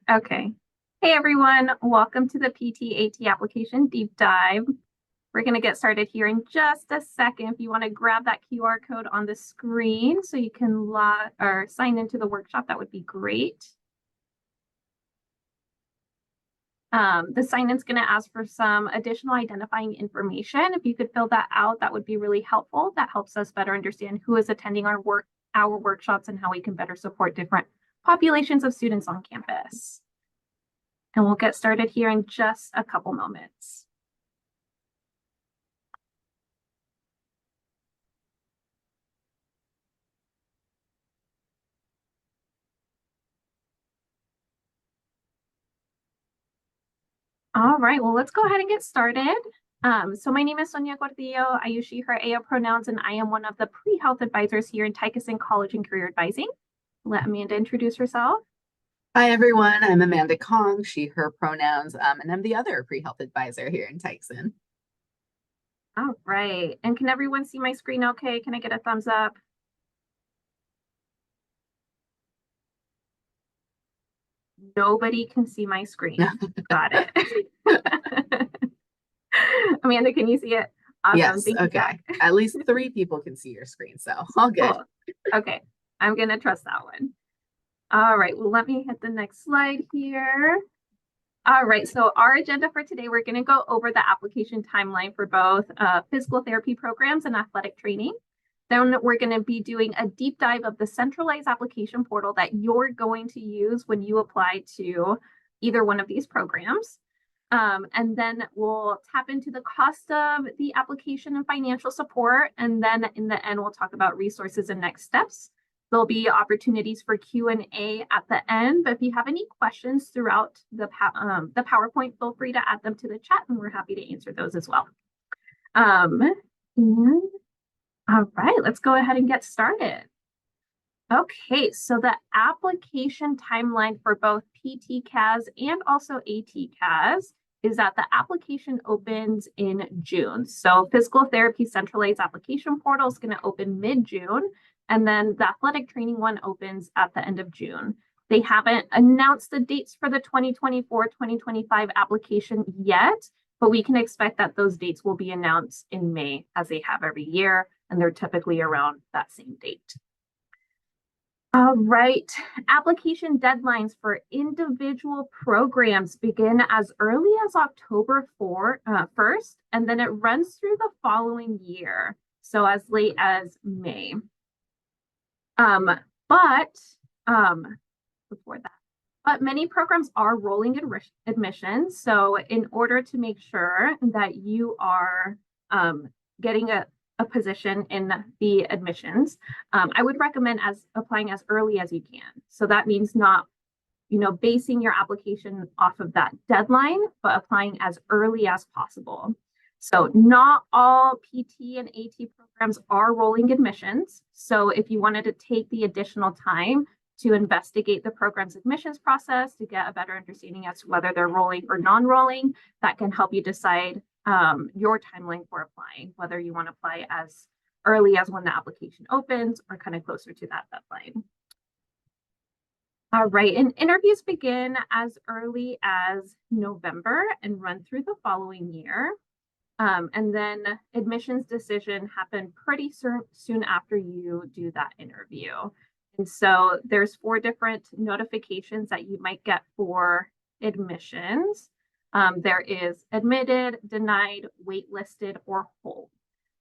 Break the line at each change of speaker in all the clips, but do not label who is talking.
Okay. Hey everyone, welcome to the PT-AT application deep dive. We're going to get started here in just a second. If you want to grab that QR code on the screen so you can log or sign into the workshop, that would be great. The sign-in is going to ask for some additional identifying information. If you could fill that out, that would be really helpful. That helps us better understand who is attending our workshops and how we can better support different populations of students on campus. And we'll get started here in just a couple moments. All right, well, let's go ahead and get started. So my name is Sonia Gordillo. I use she, her, ella pronouns, and I am one of the pre-health advisors here in Tykeson College and Career Advising. Let Amanda introduce herself.
Hi, everyone. I'm Amanda Kong, she, her pronouns, and I'm the other pre-health advisor here in Tykeson.
All right, and can everyone see my screen okay? Can I get a thumbs up? Nobody can see my screen. Got it. Amanda, can you see it? Awesome.
Yes,
Thank
okay.
you.
At least 3 people can see your screen, so all good.
Cool. Okay, I'm going to trust that one. All right, well, let me hit the next slide here. All right, so our agenda for today, we're going to go over the application timeline for both physical therapy programs and athletic training. Then we're going to be doing a deep dive of the centralized application portal that you're going to use when you apply to either one of these programs. And then we'll tap into the cost of the application and financial support. And then in the end, we'll talk about resources and next steps. There'll be opportunities for Q&A at the end, but if you have any questions throughout the PowerPoint, feel free to add them to the chat and we're happy to answer those as well. All right, let's go ahead and get started. Okay, so the application timeline for both PT-CAS and also AT-CAS is that the application opens in June. So physical therapy centralized application portal is going to open mid-June, and then the athletic training one opens at the end of June. They haven't announced the dates for the 2024-2025 application yet, but we can expect that those dates will be announced in May as they have every year, and they're typically around that same date. All right, application deadlines for individual programs begin as early as October 1st, and then it runs through the following year, so as late as May. But many programs are rolling admissions, so in order to make sure that you are getting a position in the admissions, I would recommend applying as early as you can. So that means not, basing your application off of that deadline, but applying as early as possible. So not all PT and AT programs are rolling admissions. So if you wanted to take the additional time to investigate the program's admissions process to get a better understanding as to whether they're rolling or non-rolling, that can help you decide your timeline for applying, whether you want to apply as early as when the application opens or kind of closer to that deadline. All right, and interviews begin as early as November and run through the following year. And then admissions decision happen pretty soon after you do that interview. And so there's 4 different notifications that you might get for admissions. There is admitted, denied, waitlisted, or hold.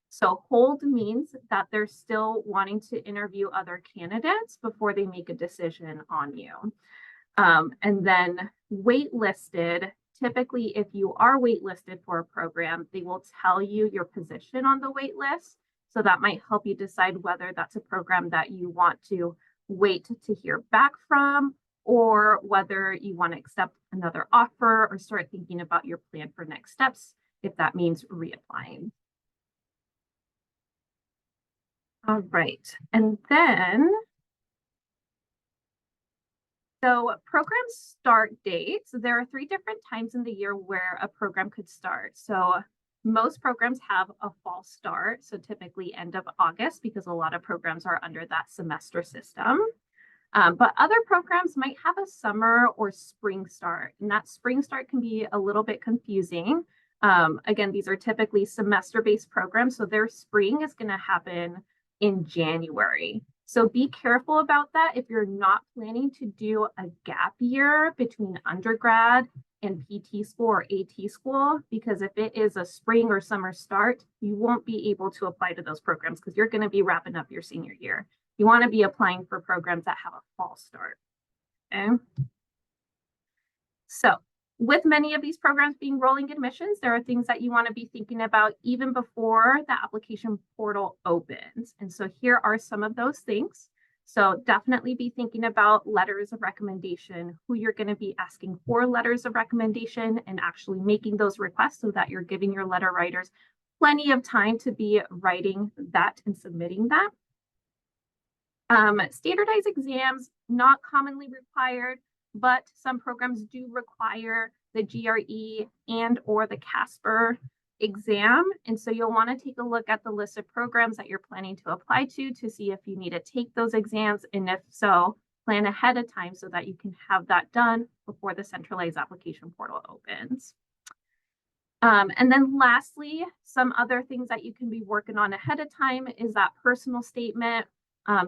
So hold means that they're still wanting to interview other candidates before they make a decision on you. And then waitlisted, typically if you are waitlisted for a program, they will tell you your position on the wait list. So that might help you decide whether that's a program that you want to wait to hear back from, or whether you want to accept another offer or start thinking about your plan for next steps, if that means reapplying. All right, and then, so program start dates, there are 3 different times in the year where a program could start. So most programs have a fall start, so typically end of August, because a lot of programs are under that semester system. But other programs might have a summer or spring start, and that spring start can be a little bit confusing. Again, these are typically semester-based programs, so their spring is going to happen in January. So be careful about that if you're not planning to do a gap year between undergrad and PT school or AT school, because if it is a spring or summer start, you won't be able to apply to those programs because you're going to be wrapping up your senior year. You want to be applying for programs that have a fall start. Okay. So with many of these programs being rolling admissions, there are things that you want to be thinking about even before the application portal opens. And so here are some of those things. So definitely be thinking about letters of recommendation, who you're going to be asking for letters of recommendation, and actually making those requests so that you're giving your letter writers plenty of time to be writing that and submitting that. Standardized exams, not commonly required, but some programs do require the GRE and or the CASPER exam. And so you'll want to take a look at the list of programs that you're planning to apply to see if you need to take those exams. And if so, plan ahead of time so that you can have that done before the centralized application portal opens. And then lastly, some other things that you can be working on ahead of time is that personal statement,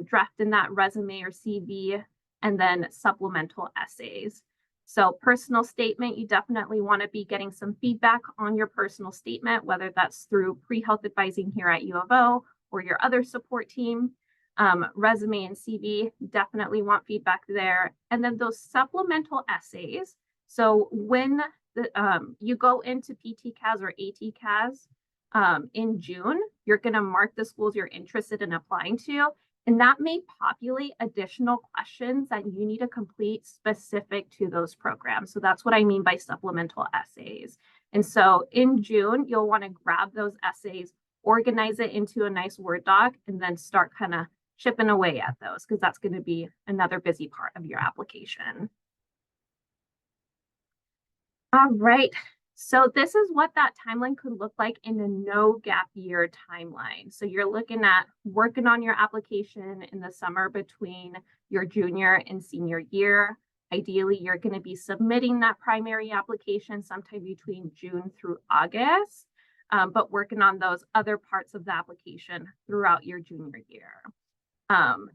drafting that resume or CV, and then supplemental essays. So personal statement, you definitely want to be getting some feedback on your personal statement, whether that's through pre-health advising here at U of O or your other support team. Resume and CV, definitely want feedback there. And then those supplemental essays. So when you go into PT-CAS or AT-CAS in June, you're going to mark the schools you're interested in applying to. And that may populate additional questions that you need to complete specific to those programs. So that's what I mean by supplemental essays. And so in June, you'll want to grab those essays, organize it into a nice Word doc, and then start kind of chipping away at those because that's going to be another busy part of your application. All right. So this is what that timeline could look like in a no gap year timeline. So you're looking at working on your application in the summer between your junior and senior year. Ideally, you're going to be submitting that primary application sometime between June through August, but working on those other parts of the application throughout your junior year.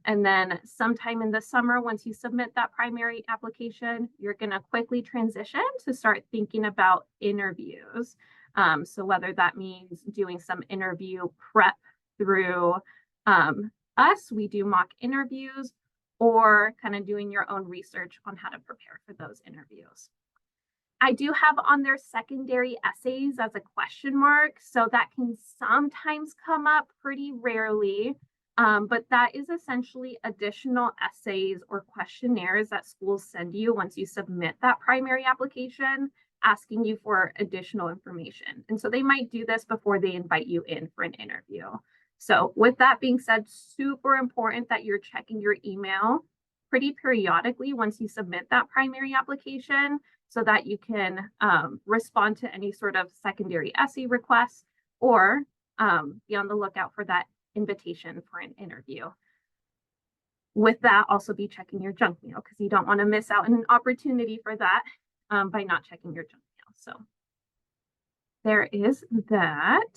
And then sometime in the summer, once you submit that primary application, you're going to quickly transition to start thinking about interviews. So whether that means doing some interview prep through us, we do mock interviews, or kind of doing your own research on how to prepare for those interviews. I do have on there secondary essays as a question mark, so that can sometimes come up, pretty rarely. But that is essentially additional essays or questionnaires that schools send you once you submit that primary application, asking you for additional information. And so they might do this before they invite you in for an interview. So with that being said, super important that you're checking your email pretty periodically once you submit that primary application so that you can respond to any sort of secondary essay requests or be on the lookout for that invitation for an interview. With that, also be checking your junk mail because you don't want to miss out on an opportunity for that by not checking your junk mail. So there is that.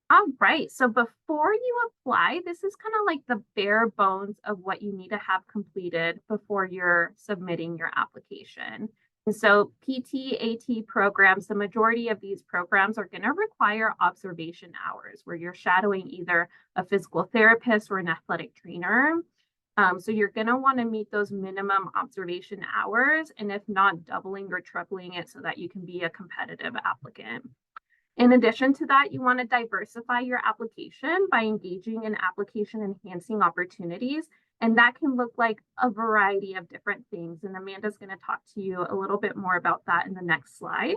All right, so before you apply, this is kind of like the bare bones of what you need to have completed before you're submitting your application. And so PT, AT programs, the majority of these programs are going to require observation hours where you're shadowing either a physical therapist or an athletic trainer. So you're going to want to meet those minimum observation hours, and if not, doubling or tripling it so that you can be a competitive applicant. In addition to that, you want to diversify your application by engaging in application enhancing opportunities. And that can look like a variety of different things. And Amanda's going to talk to you a little bit more about that in the next slide.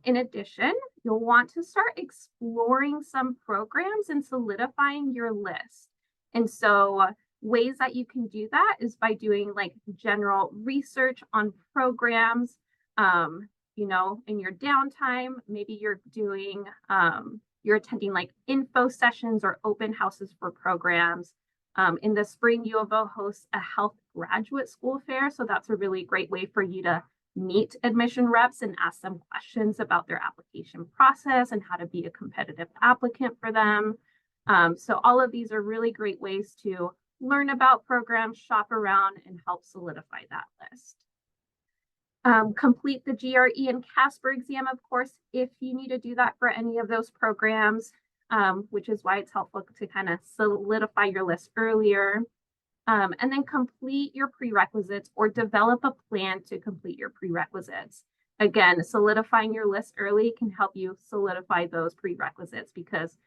In addition, you'll want to start exploring some programs and solidifying your list. And so ways that you can do that is by doing like general research on programs. You know, in your downtime, maybe you're doing you're attending like info sessions or open houses for programs. In the spring, U of O hosts a health graduate school fair. So that's a really great way for you to meet admission reps and ask them questions about their application process and how to be a competitive applicant for them. So all of these are really great ways to learn about programs, shop around, and help solidify that list. Complete the GRE and Casper exam, of course, if you need to do that for any of those programs, which is why it's helpful to kind of solidify your list earlier. And then complete your prerequisites or develop a plan to complete your prerequisites. Again, solidifying your list early can help you solidify those prerequisites because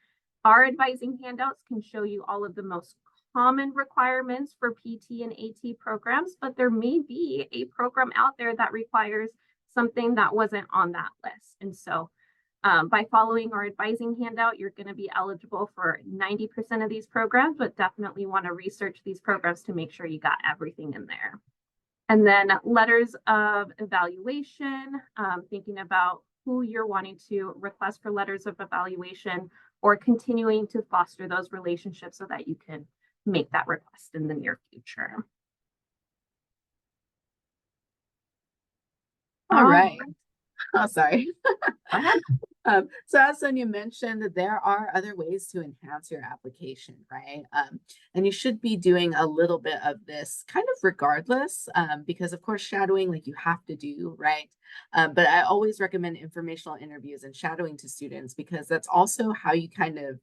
our advising handouts can show you all of the most common requirements for PT and AT programs, but there may be a program out there that requires something that wasn't on that list. And so by following our advising handout, you're going to be eligible for 90% of these programs, but definitely want to research these programs to make sure you got everything in there. And then letters of evaluation, thinking about who you're wanting to request for letters of evaluation or continuing to foster those relationships so that you can make that request in the near future.
All right. Oh, sorry. So as Sonia mentioned, there are other ways to enhance your application, right? And you should be doing a little bit of this kind of regardless, because of course, shadowing, like you have to do, right? But I always recommend informational interviews and shadowing to students because that's also how you kind of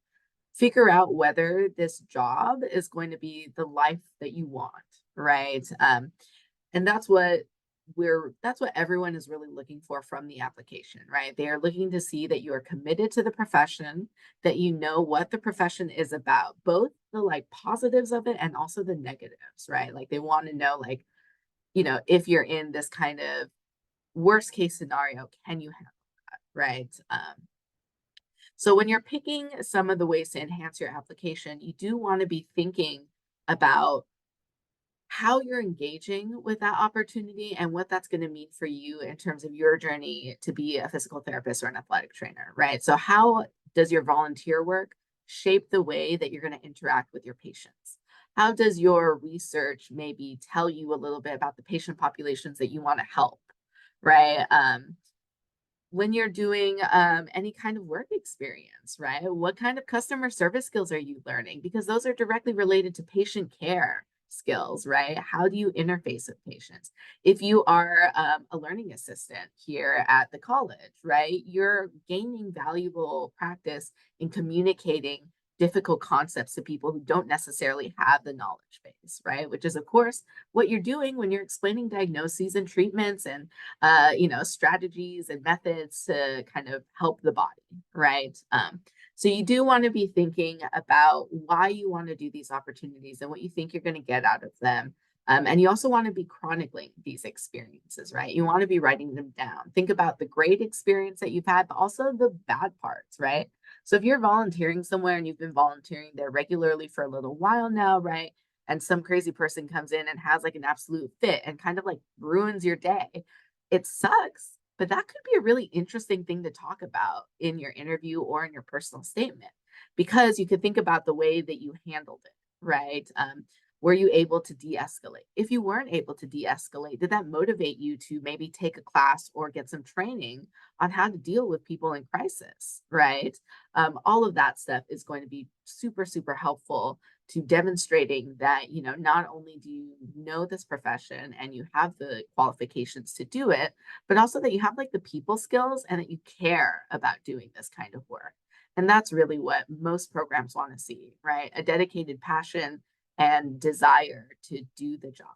figure out whether this job is going to be the life that you want, right? And that's what everyone is really looking for from the application, right? They are looking to see that you are committed to the profession, that you know what the profession is about, both the like positives of it and also the negatives, right? Like they want to know, like, you know, if you're in this kind of worst case scenario, can you handle that, right? So when you're picking some of the ways to enhance your application, you do want to be thinking about how you're engaging with that opportunity and what that's going to mean for you in terms of your journey to be a physical therapist or an athletic trainer, right? So how does your volunteer work shape the way that you're going to interact with your patients? How does your research maybe tell you a little bit about the patient populations that you want to help, right? When you're doing any kind of work experience, right? What kind of customer service skills are you learning? Because those are directly related to patient care skills, right? How do you interface with patients? If you are a learning assistant here at the college, right? You're gaining valuable practice in communicating difficult concepts to people who don't necessarily have the knowledge base, right? Which is, of course, what you're doing when you're explaining diagnoses and treatments and you know, strategies and methods to kind of help the body, right? So you do want to be thinking about why you want to do these opportunities and what you think you're going to get out of them. And you also want to be chronicling these experiences, right? You want to be writing them down. Think about the great experience that you've had, but also the bad parts, right? So if you're volunteering somewhere and you've been volunteering there regularly for a little while now, right? And some crazy person comes in and has like an absolute fit and kind of like ruins your day, it sucks, but that could be a really interesting thing to talk about in your interview or in your personal statement because you could think about the way that you handled it, right? Were you able to de-escalate? If you weren't able to de-escalate, did that motivate you to maybe take a class or get some training on how to deal with people in crisis, right? All of that stuff is going to be super, super helpful to demonstrating that, you know, not only do you know this profession and you have the qualifications to do it, but also that you have like the people skills and that you care about doing this kind of work. And that's really what most programs want to see, right? A dedicated passion and desire to do the job.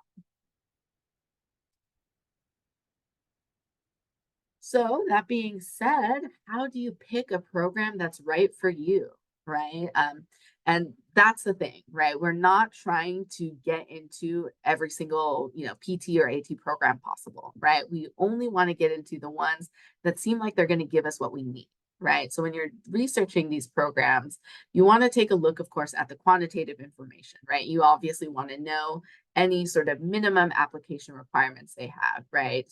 So that being said, how do you pick a program that's right for you, right? And that's the thing, right? We're not trying to get into every single, you know, PT or AT program possible, right? We only want to get into the ones that seem like they're going to give us what we need, right? So when you're researching these programs, you want to take a look, of course, at the quantitative information, right? You obviously want to know any sort of minimum application requirements they have, right?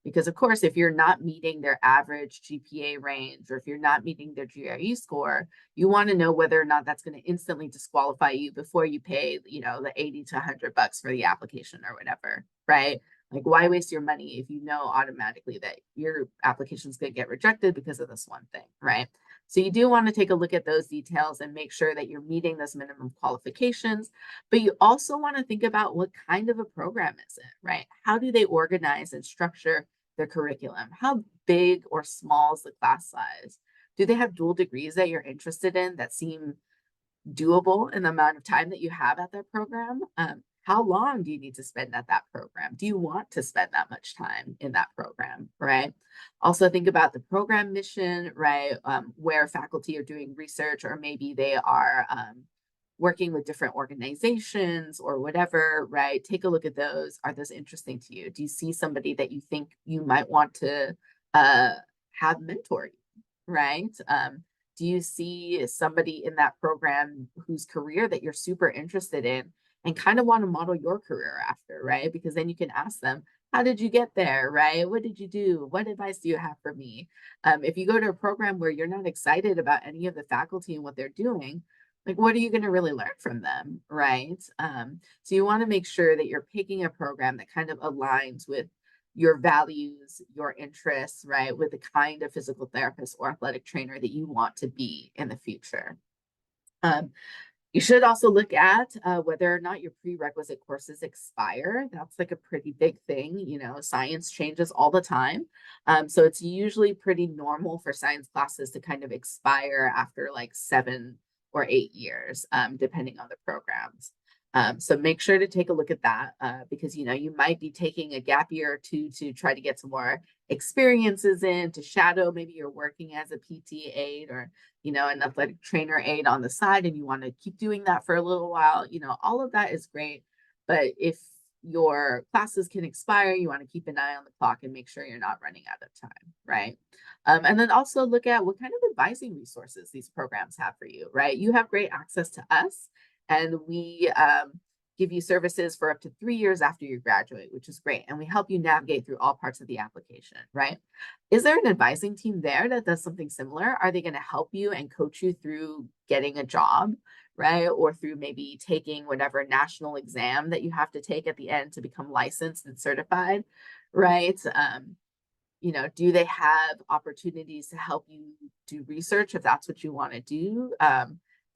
Because of course, if you're not meeting their average GPA range, or if you're not meeting their GRE score, you want to know whether or not that's going to instantly disqualify you before you pay, the 80 to $100 for the application or whatever, right? Like, why waste your money if you know automatically that your application is going to get rejected because of this one thing, right? So you do want to take a look at those details and make sure that you're meeting those minimum qualifications. But you also want to think about what kind of a program is it, right? How do they organize and structure their curriculum? How big or small is the class size? Do they have dual degrees that you're interested in that seem doable in the amount of time that you have at that program? How long do you need to spend at that program? Do you want to spend that much time in that program, right? Also think about the program mission, right? Where faculty are doing research, or maybe they are working with different organizations or whatever, right? Take a look at those. Are those interesting to you? Do you see somebody that you think you might want to have mentor you, right? Do you see somebody in that program whose career that you're super interested in and kind of want to model your career after, right? Because then you can ask them, how did you get there, right? What did you do? What advice do you have for me? If you go to a program where you're not excited about any of the faculty and what they're doing, like, what are you going to really learn from them, right? So you want to make sure that you're picking a program that kind of aligns with your values, your interests, right? With the kind of physical therapist or athletic trainer that you want to be in the future. You should also look at whether or not your prerequisite courses expire. That's like a pretty big thing. Science changes all the time. So it's usually pretty normal for science classes to kind of expire after like 7 or 8 years, depending on the programs. So make sure to take a look at that because, you might be taking a gap year or two to try to get some more experiences in, to shadow. Maybe you're working as a PT aide or, an athletic trainer aide on the side, and you want to keep doing that for a little while. All of that is great. But if your classes can expire, you want to keep an eye on the clock and make sure you're not running out of time, right? And then also look at what kind of advising resources these programs have for you, right? You have great access to us, and we give you services for up to 3 years after you graduate, which is great. And we help you navigate through all parts of the application, right? Is there an advising team there that does something similar? Are they going to help you and coach you through getting a job, right? Or through maybe taking whatever national exam that you have to take at the end to become licensed and certified, right? Do they have opportunities to help you do research if that's what you want to do?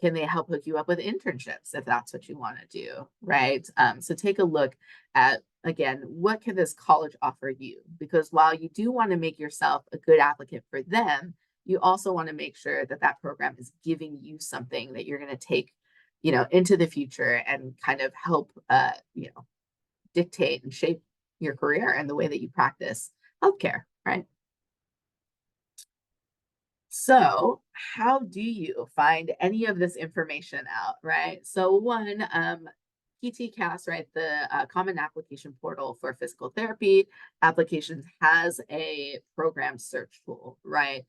Can they help hook you up with internships if that's what you want to do, right? So take a look at, again, what can this college offer you? Because while you do want to make yourself a good applicant for them, you also want to make sure that that program is giving you something that you're going to take, into the future and kind of help, dictate and shape your career and the way that you practice healthcare, right? So how do you find any of this information out, right? So one, PTCAS, right, the Common Application Portal for Physical Therapy applications has a program search tool, right?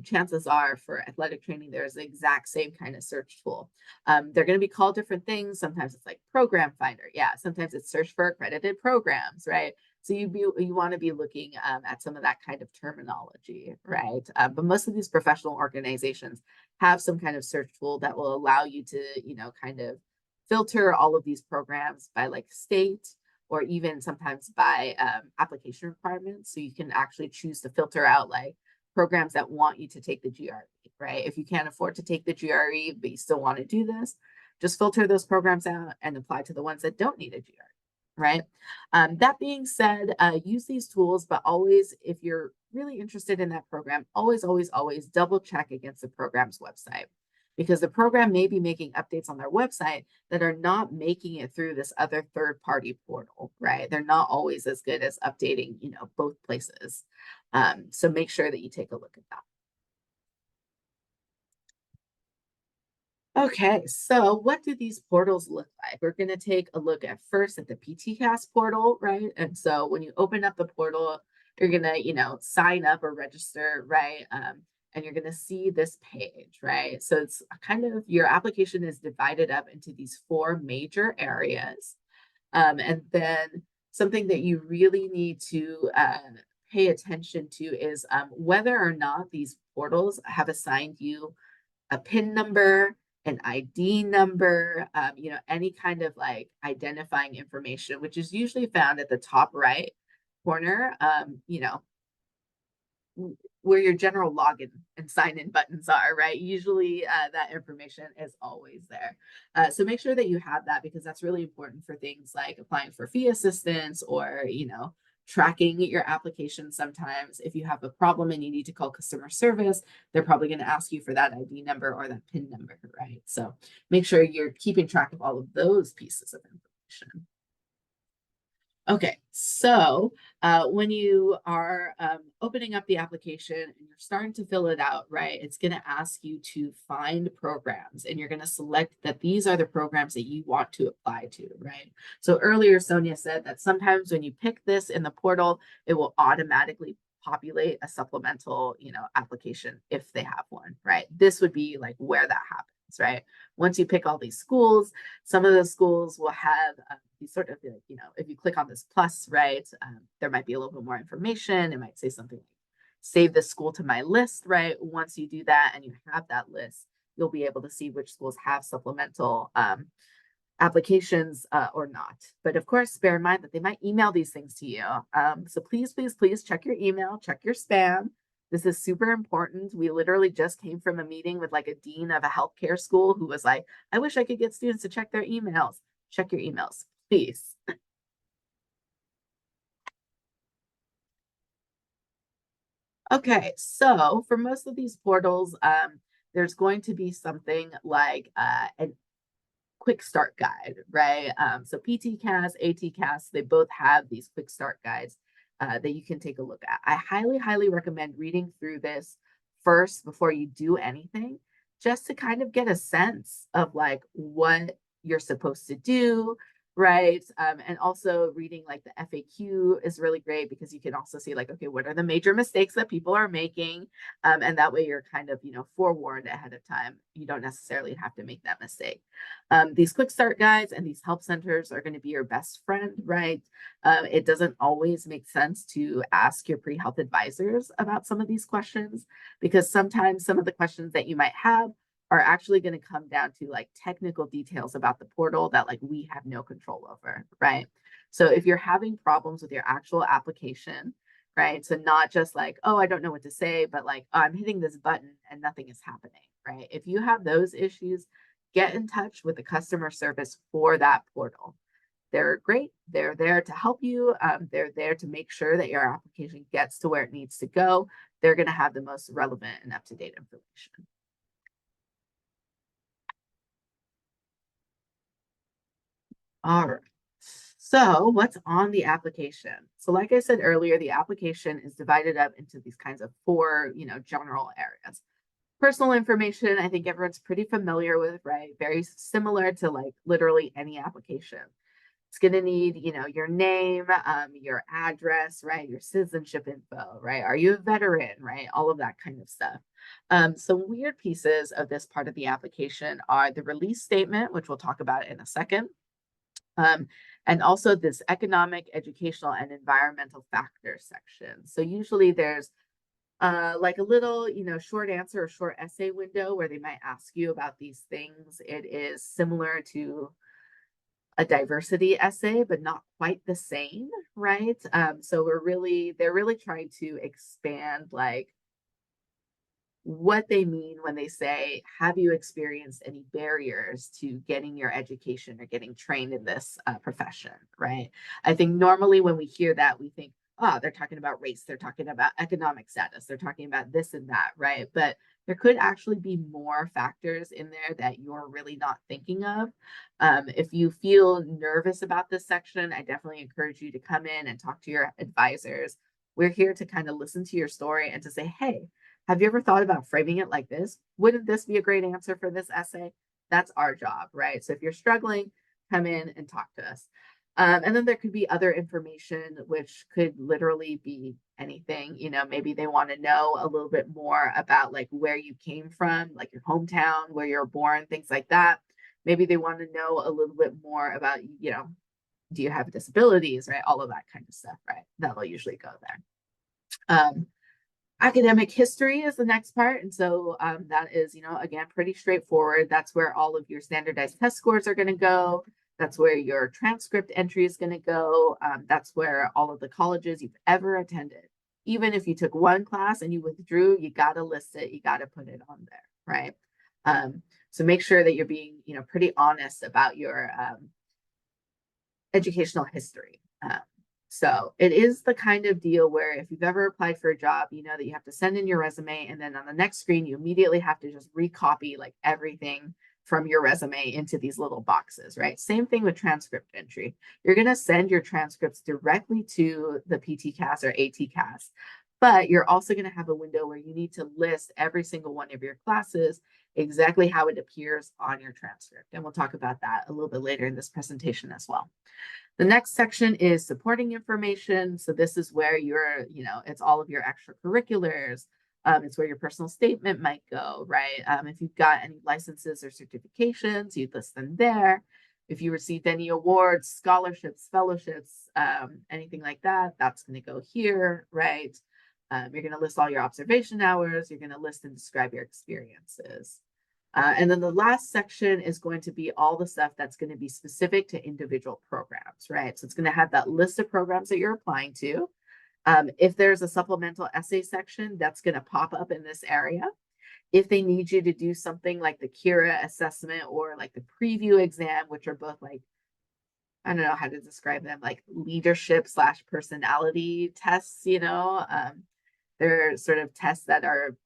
Chances are for athletic training, there's the exact same kind of search tool. They're going to be called different things. Sometimes it's like Program Finder. Yeah, sometimes it's search for accredited programs, right? So you want to be looking at some of that kind of terminology, right? But most of these professional organizations have some kind of search tool that will allow you to, kind of filter all of these programs by like state or even sometimes by application requirements. So you can actually choose to filter out like programs that want you to take the GRE, right? If you can't afford to take the GRE, but you still want to do this, just filter those programs out and apply to the ones that don't need a GRE. Right. That being said, use these tools, but always, if you're really interested in that program, always, always, always double check against the program's website, because the program may be making updates on their website that are not making it through this other third-party portal, right? They're not always as good as updating, both places. So make sure that you take a look at that. Okay, so what do these portals look like? We're going to take a look at first at the PTCAS portal, right? And so when you open up the portal, you're going to, sign up or register, right? And you're going to see this page, right? So it's kind of your application is divided up into these 4 major areas. And then something that you really need to pay attention to is whether or not these portals have assigned you a PIN number, an ID number, any kind of like identifying information, which is usually found at the top right corner, where your general login and sign in buttons are, right? Usually that information is always there. So make sure that you have that because that's really important for things like applying for fee assistance or, tracking your application. Sometimes if you have a problem and you need to call customer service, they're probably going to ask you for that ID number or that PIN number, right? So make sure you're keeping track of all of those pieces of information. Okay, so when you are opening up the application and you're starting to fill it out, right, it's going to ask you to find programs and you're going to select that these are the programs that you want to apply to, right? So earlier, Sonia said that sometimes when you pick this in the portal, it will automatically populate a supplemental, application if they have one, right? This would be like where that happens, right? Once you pick all these schools, some of those schools will have these sort of, if you click on this plus, right, there might be a little bit more information. It might say something like, save this school to my list, right? Once you do that and you have that list, you'll be able to see which schools have supplemental applications or not. But of course, bear in mind that they might email these things to you. So please, please, please check your email, check your spam. This is super important. We literally just came from a meeting with like a dean of a healthcare school who was like, I wish I could get students to check their emails. Check your emails, please. Okay, so for most of these portals, there's going to be something like a quick start guide, right? So PTCAS, ATCAS, they both have these quick start guides that you can take a look at. I highly, highly recommend reading through this first before you do anything, just to kind of get a sense of like what you're supposed to do, right? And also reading like the FAQ is really great because you can also see like, okay, what are the major mistakes that people are making? And that way you're kind of, forewarned ahead of time. You don't necessarily have to make that mistake. These quick start guides and these help centers are going to be your best friend, right? It doesn't always make sense to ask your pre-health advisors about some of these questions because sometimes some of the questions that you might have are actually going to come down to like technical details about the portal that like we have no control over, right? So if you're having problems with your actual application, right? So not just like, oh, I don't know what to say, but like, oh, I'm hitting this button and nothing is happening, right? If you have those issues, get in touch with the customer service for that portal. They're great. They're there to help you. They're there to make sure that your application gets to where it needs to go. They're going to have the most relevant and up-to-date information. All right. So what's on the application? So like I said earlier, the application is divided up into these kinds of four, general areas. Personal information, I think everyone's pretty familiar with, right? Very similar to like literally any application. It's going to need, your name, your address, right? Your citizenship info, right? Are you a veteran, right? All of that kind of stuff. Some weird pieces of this part of the application are the release statement, which we'll talk about in a second. And also this economic, educational, and environmental factors section. So usually there's like a little, short answer or short essay window where they might ask you about these things. It is similar to a diversity essay, but not quite the same, right? So they're really trying to expand like what they mean when they say, have you experienced any barriers to getting your education or getting trained in this profession, right? I think normally when we hear that, we think, oh, they're talking about race, they're talking about economic status, they're talking about this and that, right? But there could actually be more factors in there that you're really not thinking of. If you feel nervous about this section, I definitely encourage you to come in and talk to your advisors. We're here to kind of listen to your story and to say, hey, have you ever thought about framing it like this? Wouldn't this be a great answer for this essay? That's our job, right? So if you're struggling, come in and talk to us. And then there could be other information, which could literally be anything. Maybe they want to know a little bit more about like where you came from, like your hometown, where you're born, things like that. Maybe they want to know a little bit more about, do you have disabilities, right? All of that kind of stuff, right? That'll usually go there. Academic history is the next part. And so that is, again, pretty straightforward. That's where all of your standardized test scores are going to go. That's where your transcript entry is going to go. That's where all of the colleges you've ever attended. Even if you took one class and you withdrew, you got to list it. You got to put it on there, right? So make sure that you're being, pretty honest about your educational history. So it is the kind of deal where if you've ever applied for a job, you know that you have to send in your resume, and then on the next screen, you immediately have to just recopy like everything from your resume into these little boxes, right? Same thing with transcript entry. You're going to send your transcripts directly to the PTCAS or ATCAS, but you're also going to have a window where you need to list every single one of your classes, exactly how it appears on your transcript. And we'll talk about that a little bit later in this presentation as well. The next section is supporting information. So this is where it's all of your extracurriculars. It's where your personal statement might go, right? If you've got any licenses or certifications, you list them there. If you received any awards, scholarships, fellowships, anything like that, that's going to go here, right? You're going to list all your observation hours. You're going to list and describe your experiences. And then the last section is going to be all the stuff that's going to be specific to individual programs, right? So it's going to have that list of programs that you're applying to. If there's a supplemental essay section, that's going to pop up in this area. If they need you to do something like the Kira assessment or like the preview exam, which are both like, I don't know how to describe them, like leadership / personality tests, they're sort of tests that are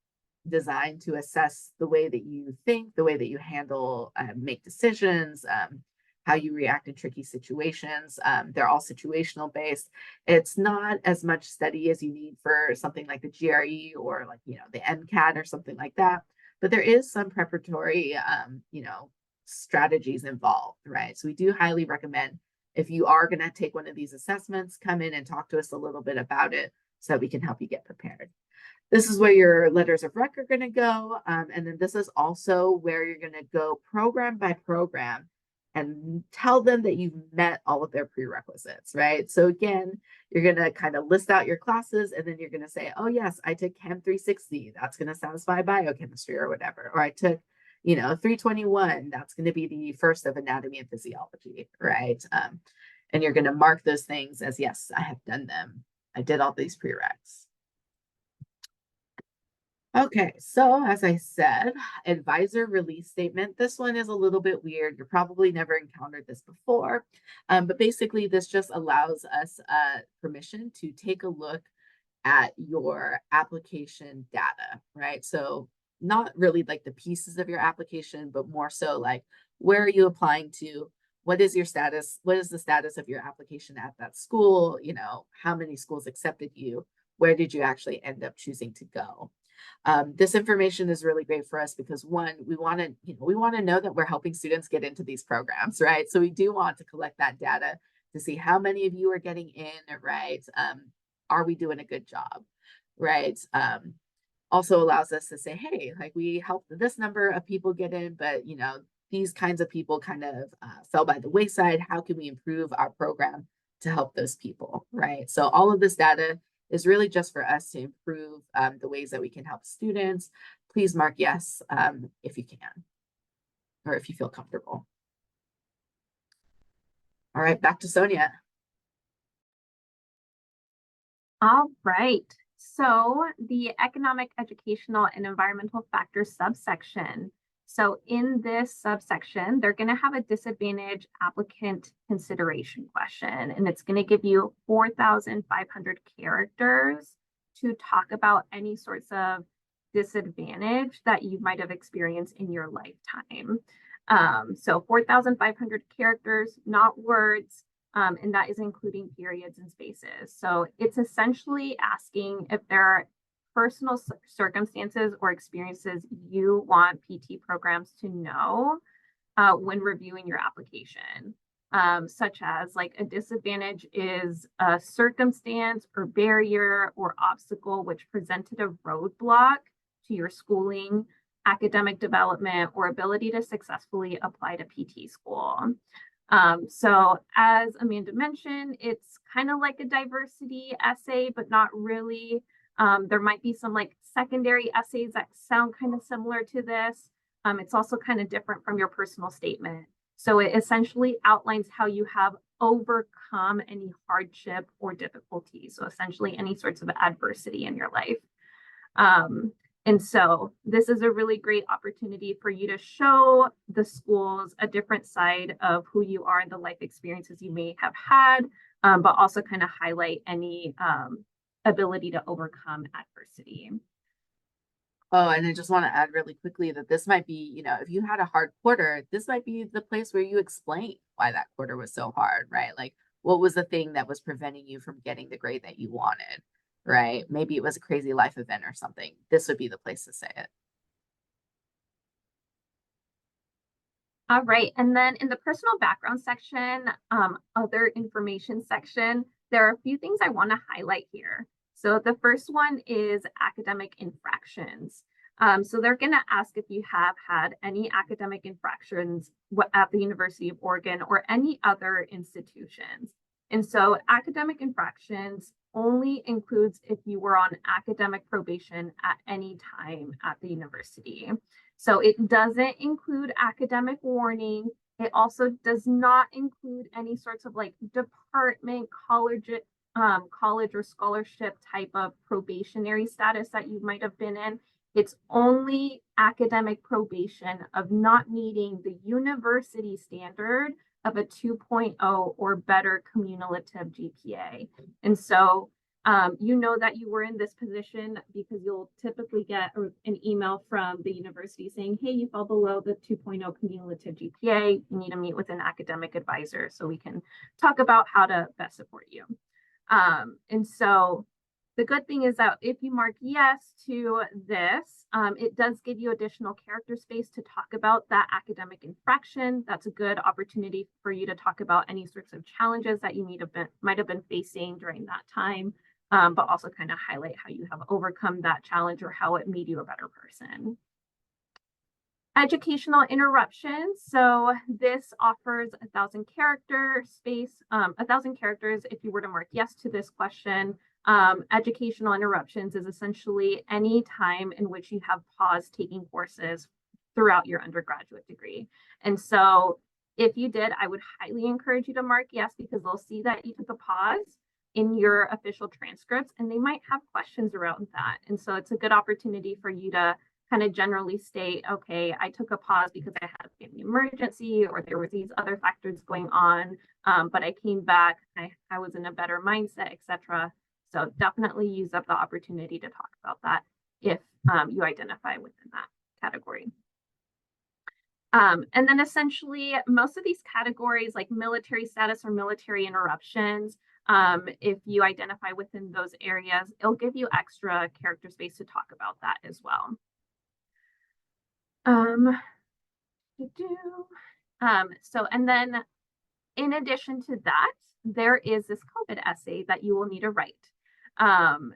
designed to assess the way that you think, the way that you handle, make decisions, how you react in tricky situations. They're all situational based. It's not as much study as you need for something like the GRE or like, the MCAT or something like that. But there is some preparatory, strategies involved, right? So we do highly recommend if you are going to take one of these assessments, come in and talk to us a little bit about it so that we can help you get prepared. This is where your letters of rec are going to go. And then this is also where you're going to go program by program and tell them that you've met all of their prerequisites, right? So again, you're going to kind of list out your classes, and then you're going to say, oh yes, I took Chem 360. That's going to satisfy biochemistry or whatever. Or I took, 321. That's going to be the first of anatomy and physiology, right? And you're going to mark those things as, yes, I have done them. I did all these prereqs. Okay, so as I said, advisor release statement. This one is a little bit weird. You're probably never encountered this before, but basically this just allows us permission to take a look at your application data, right? So not really like the pieces of your application, but more so like, where are you applying to? What is your status? What is the status of your application at that school? How many schools accepted you? Where did you actually end up choosing to go? This information is really great for us because one, we want to know that we're helping students get into these programs, right? So we do want to collect that data to see how many of you are getting in, right? Are we doing a good job, right? Also allows us to say, hey, like we helped this number of people get in, but these kinds of people kind of fell by the wayside. How can we improve our program to help those people, right? So all of this data is really just for us to improve the ways that we can help students. Please mark yes if you can, or if you feel comfortable. All right, back to Sonia.
All right. So the economic, educational, and environmental factors subsection. So in this subsection, they're going to have a disadvantage applicant consideration question, and it's going to give you 4,500 characters to talk about any sorts of disadvantage that you might have experienced in your lifetime. So 4,500 characters, not words. And that is including periods and spaces. So it's essentially asking if there are personal circumstances or experiences you want PT programs to know when reviewing your application, such as like a disadvantage is a circumstance or barrier or obstacle which presented a roadblock to your schooling, academic development, or ability to successfully apply to PT school. So as Amanda mentioned, it's kind of like a diversity essay, but not really. There might be some like secondary essays that sound kind of similar to this. It's also kind of different from your personal statement. So it essentially outlines how you have overcome any hardship or difficulty. So essentially any sorts of adversity in your life. And so this is a really great opportunity for you to show the schools a different side of who you are and the life experiences you may have had, but also kind of highlight any ability to overcome adversity.
Oh, and I just want to add really quickly that this might be, if you had a hard quarter, this might be the place where you explain why that quarter was so hard, right? Like, what was the thing that was preventing you from getting the grade that you wanted, right? Maybe it was a crazy life event or something. This would be the place to say it.
All right, and then in the personal background section, other information section, there are a few things I want to highlight here. So the first one is academic infractions. So they're going to ask if you have had any academic infractions at the University of Oregon or any other institutions. And so academic infractions only includes if you were on academic probation at any time at the university. So it doesn't include academic warning. It also does not include any sorts of like department, college or scholarship type of probationary status that you might have been in. It's only academic probation of not meeting the university standard of a 2.0 or better cumulative GPA. And so you know that you were in this position because you'll typically get an email from the university saying, hey, you fell below the 2.0 cumulative GPA. You need to meet with an academic advisor so we can talk about how to best support you. And so the good thing is that if you mark yes to this, it does give you additional character space to talk about that academic infraction. That's a good opportunity for you to talk about any sorts of challenges that you might have been facing during that time, but also kind of highlight how you have overcome that challenge or how it made you a better person. Educational interruptions. So this offers 1,000 character space, 1,000 characters if you were to mark yes to this question. Educational interruptions is essentially any time in which you have paused taking courses throughout your undergraduate degree. And so if you did, I would highly encourage you to mark yes, because they'll see that you took a pause in your official transcripts and they might have questions around that. And so it's a good opportunity for you to kind of generally state, okay, I took a pause because I had a family emergency or there were these other factors going on, but I came back, I was in a better mindset, etc. So definitely use up the opportunity to talk about that if you identify within that category. And then essentially most of these categories like military status or military interruptions, if you identify within those areas, it'll give you extra character space to talk about that as well. So, and then in addition to that, there is this COVID essay that you will need to write.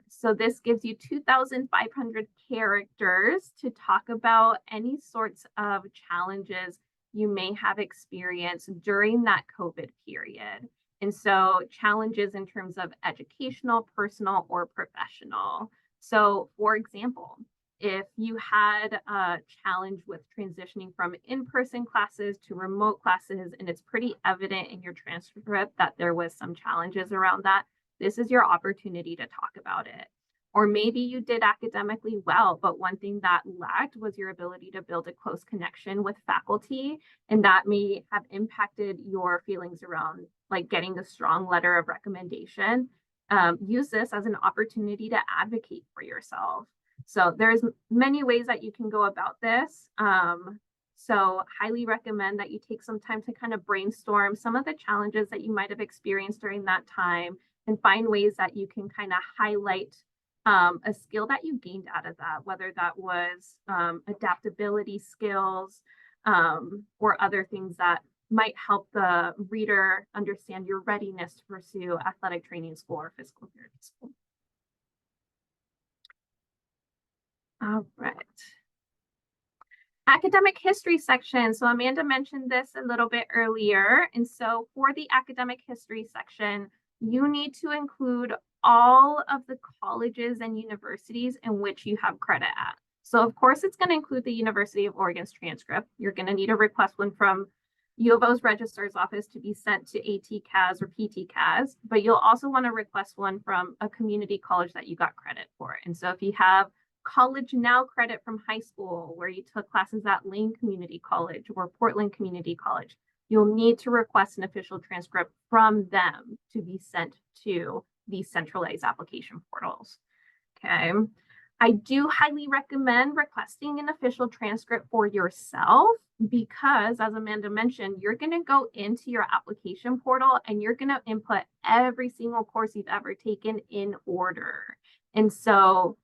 So this gives you 2,500 characters to talk about any sorts of challenges you may have experienced during that COVID period. And so challenges in terms of educational, personal, or professional. So for example, if you had a challenge with transitioning from in-person classes to remote classes, and it's pretty evident in your transcript that there was some challenges around that, this is your opportunity to talk about it. Or maybe you did academically well, but one thing that lacked was your ability to build a close connection with faculty, and that may have impacted your feelings around like getting a strong letter of recommendation. Use this as an opportunity to advocate for yourself. So there's many ways that you can go about this. So highly recommend that you take some time to kind of brainstorm some of the challenges that you might have experienced during that time and find ways that you can kind of highlight a skill that you gained out of that, whether that was adaptability skills or other things that might help the reader understand your readiness to pursue athletic training school or physical therapy school. All right. Academic history section. So Amanda mentioned this a little bit earlier. And so for the academic history section, you need to include all of the colleges and universities in which you have credit at. So of course, it's going to include the University of Oregon's transcript. You're going to need to request one from U of O's registrar's office to be sent to AT-CAS or PT-CAS, but you'll also want to request one from a community college that you got credit for. And so if you have College Now credit from high school where you took classes at Lane Community College or Portland Community College, you'll need to request an official transcript from them to be sent to these centralized application portals. Okay. I do highly recommend requesting an official transcript for yourself because, as Amanda mentioned, you're going to go into your application portal and you're going to input every single course you've ever taken in order. And so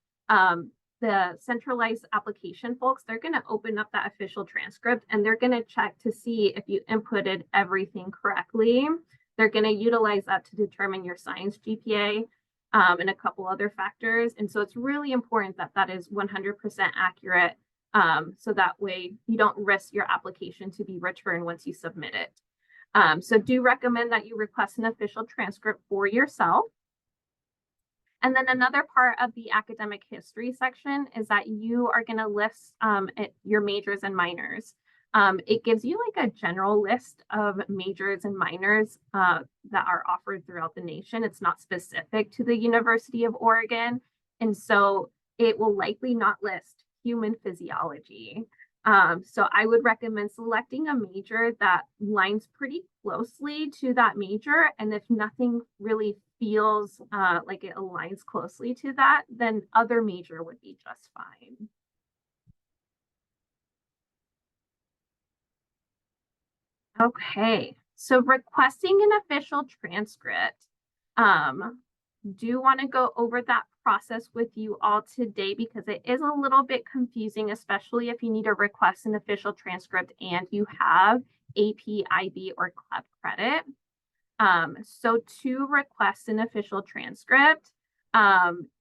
the centralized application folks, they're going to open up that official transcript and they're going to check to see if you inputted everything correctly. They're going to utilize that to determine your science GPA. And a couple other factors. And so it's really important that that is 100% accurate. So that way you don't risk your application to be returned once you submit it. So do recommend that you request an official transcript for yourself. And then another part of the academic history section is that you are going to list your majors and minors. It gives you like a general list of majors and minors that are offered throughout the nation. It's not specific to the University of Oregon. And so it will likely not list human physiology. So I would recommend selecting a major that lines pretty closely to that major. And if nothing really feels like it aligns closely to that, then other major would be just fine. Okay, so requesting an official transcript, do want to go over that process with you all today because it is a little bit confusing, especially if you need to request an official transcript and you have AP, IB, or CLEP credit. So to request an official transcript,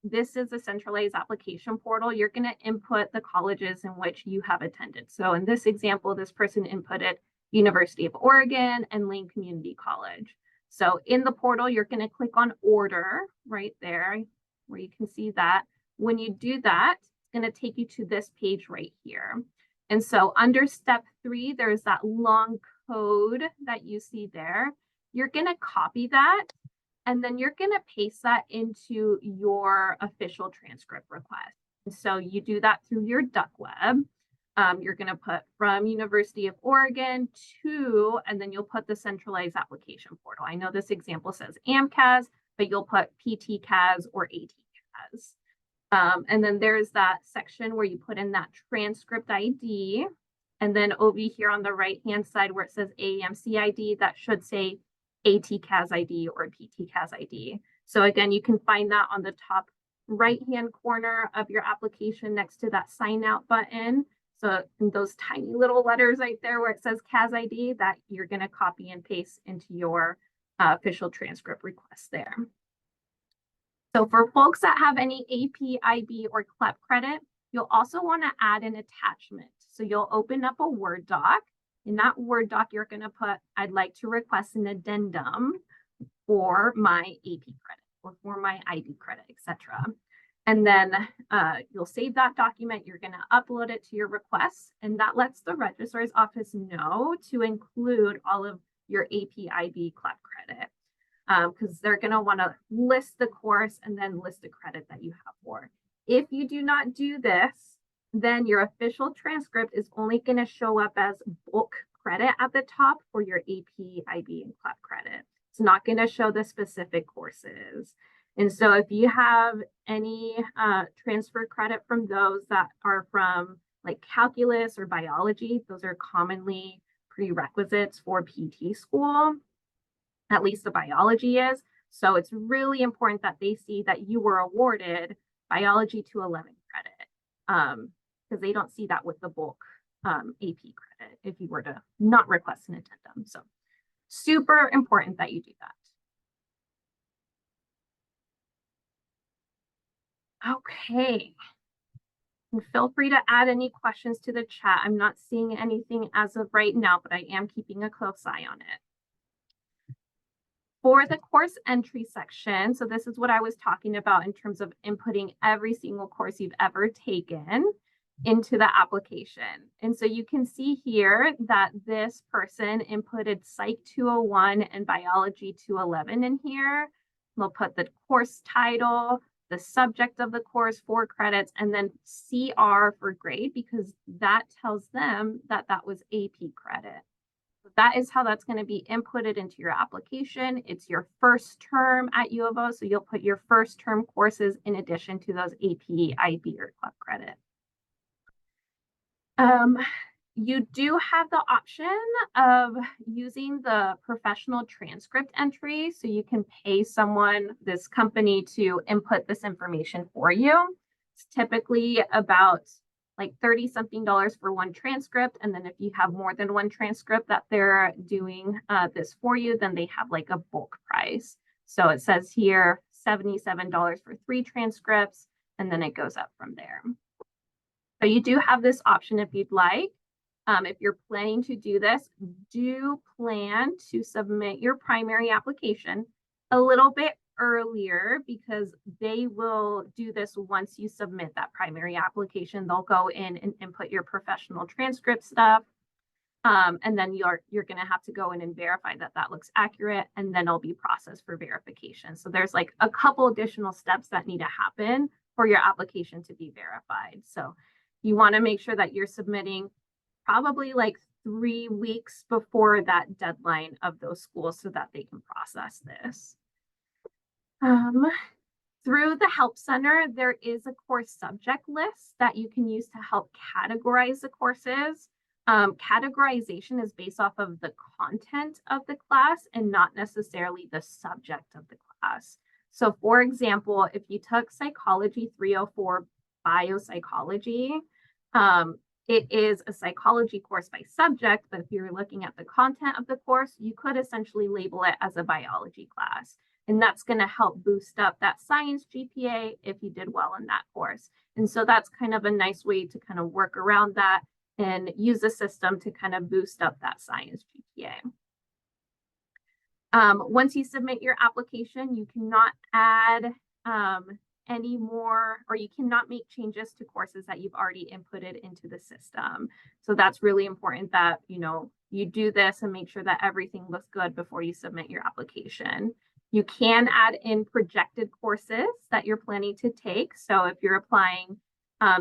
this is a centralized application portal. You're going to input the colleges in which you have attended. So in this example, this person inputted University of Oregon and Lane Community College. So in the portal, you're going to click on order right there where you can see that. When you do that, it's going to take you to this page right here. And so under step 3, there's that long code that you see there. You're going to copy that and then you're going to paste that into your official transcript request. And so you do that through your Duck Web. You're going to put from University of Oregon to, and then you'll put the centralized application portal. I know this example says AMCAS, but you'll put PT-CAS or AT-CAS. And then there's that section where you put in that transcript ID. And then over here on the right-hand side where it says AAMC ID, that should say AT-CAS ID or PT-CAS ID. So again, you can find that on the top right-hand corner of your application next to that sign out button. So those tiny little letters right there where it says CAS ID, that you're going to copy and paste into your official transcript request there. So for folks that have any AP, IB, or CLEP credit, you'll also want to add an attachment. So you'll open up a Word doc. In that Word doc, you're going to put, I'd like to request an addendum for my AP credit or for my IB credit, etc. And then you'll save that document. You're going to upload it to your request. And that lets the registrar's office know to include all of your AP, IB, CLEP credit. Because they're going to want to list the course and then list the credit that you have for. If you do not do this, then your official transcript is only going to show up as bulk credit at the top for your AP, IB, and CLEP credit. It's not going to show the specific courses. And so if you have any transfer credit from those that are from like calculus or biology, those are commonly prerequisites for PT school. At least the biology is. So it's really important that they see that you were awarded biology 211 credit because they don't see that with the bulk AP credit if you were to not request an addendum. So super important that you do that. Okay. And feel free to add any questions to the chat. I'm not seeing anything as of right now, but I am keeping a close eye on it. For the course entry section, so this is what I was talking about in terms of inputting every single course you've ever taken into the application. And so you can see here that this person inputted Psych 201 and Biology 211 in here. They'll put the course title, the subject of the course, 4 credits, and then CR for grade, because that tells them that that was AP credit. So that is how that's going to be inputted into your application. It's your first term at U of O, so you'll put your first term courses in addition to those AP, IB, or club credit. You do have the option of using the professional transcript entry. So you can pay someone, this company, to input this information for you. It's typically about like $30-something for one transcript. And then if you have more than one transcript that they're doing this for you, then they have like a bulk price. So it says here $77 for 3 transcripts, and then it goes up from there. So you do have this option if you'd like. If you're planning to do this, do plan to submit your primary application a little bit earlier, because they will do this once you submit that primary application. They'll go in and input your professional transcript stuff. And then you're going to have to go in and verify that that looks accurate, and then it'll be processed for verification. So there's like a couple additional steps that need to happen for your application to be verified. So you want to make sure that you're submitting probably like 3 weeks before that deadline of those schools so that they can process this. Through the Help Center, there is a course subject list that you can use to help categorize the courses. Categorization is based off of the content of the class and not necessarily the subject of the class. So for example, if you took Psychology 304 Biopsychology, it is a psychology course by subject, but if you're looking at the content of the course, you could essentially label it as a biology class. And that's going to help boost up that science GPA if you did well in that course. And so that's kind of a nice way to kind of work around that and use the system to kind of boost up that science GPA. Once you submit your application, you cannot add any more, or you cannot make changes to courses that you've already inputted into the system. So that's really important that, you know, you do this and make sure that everything looks good before you submit your application. You can add in projected courses that you're planning to take. So if you're applying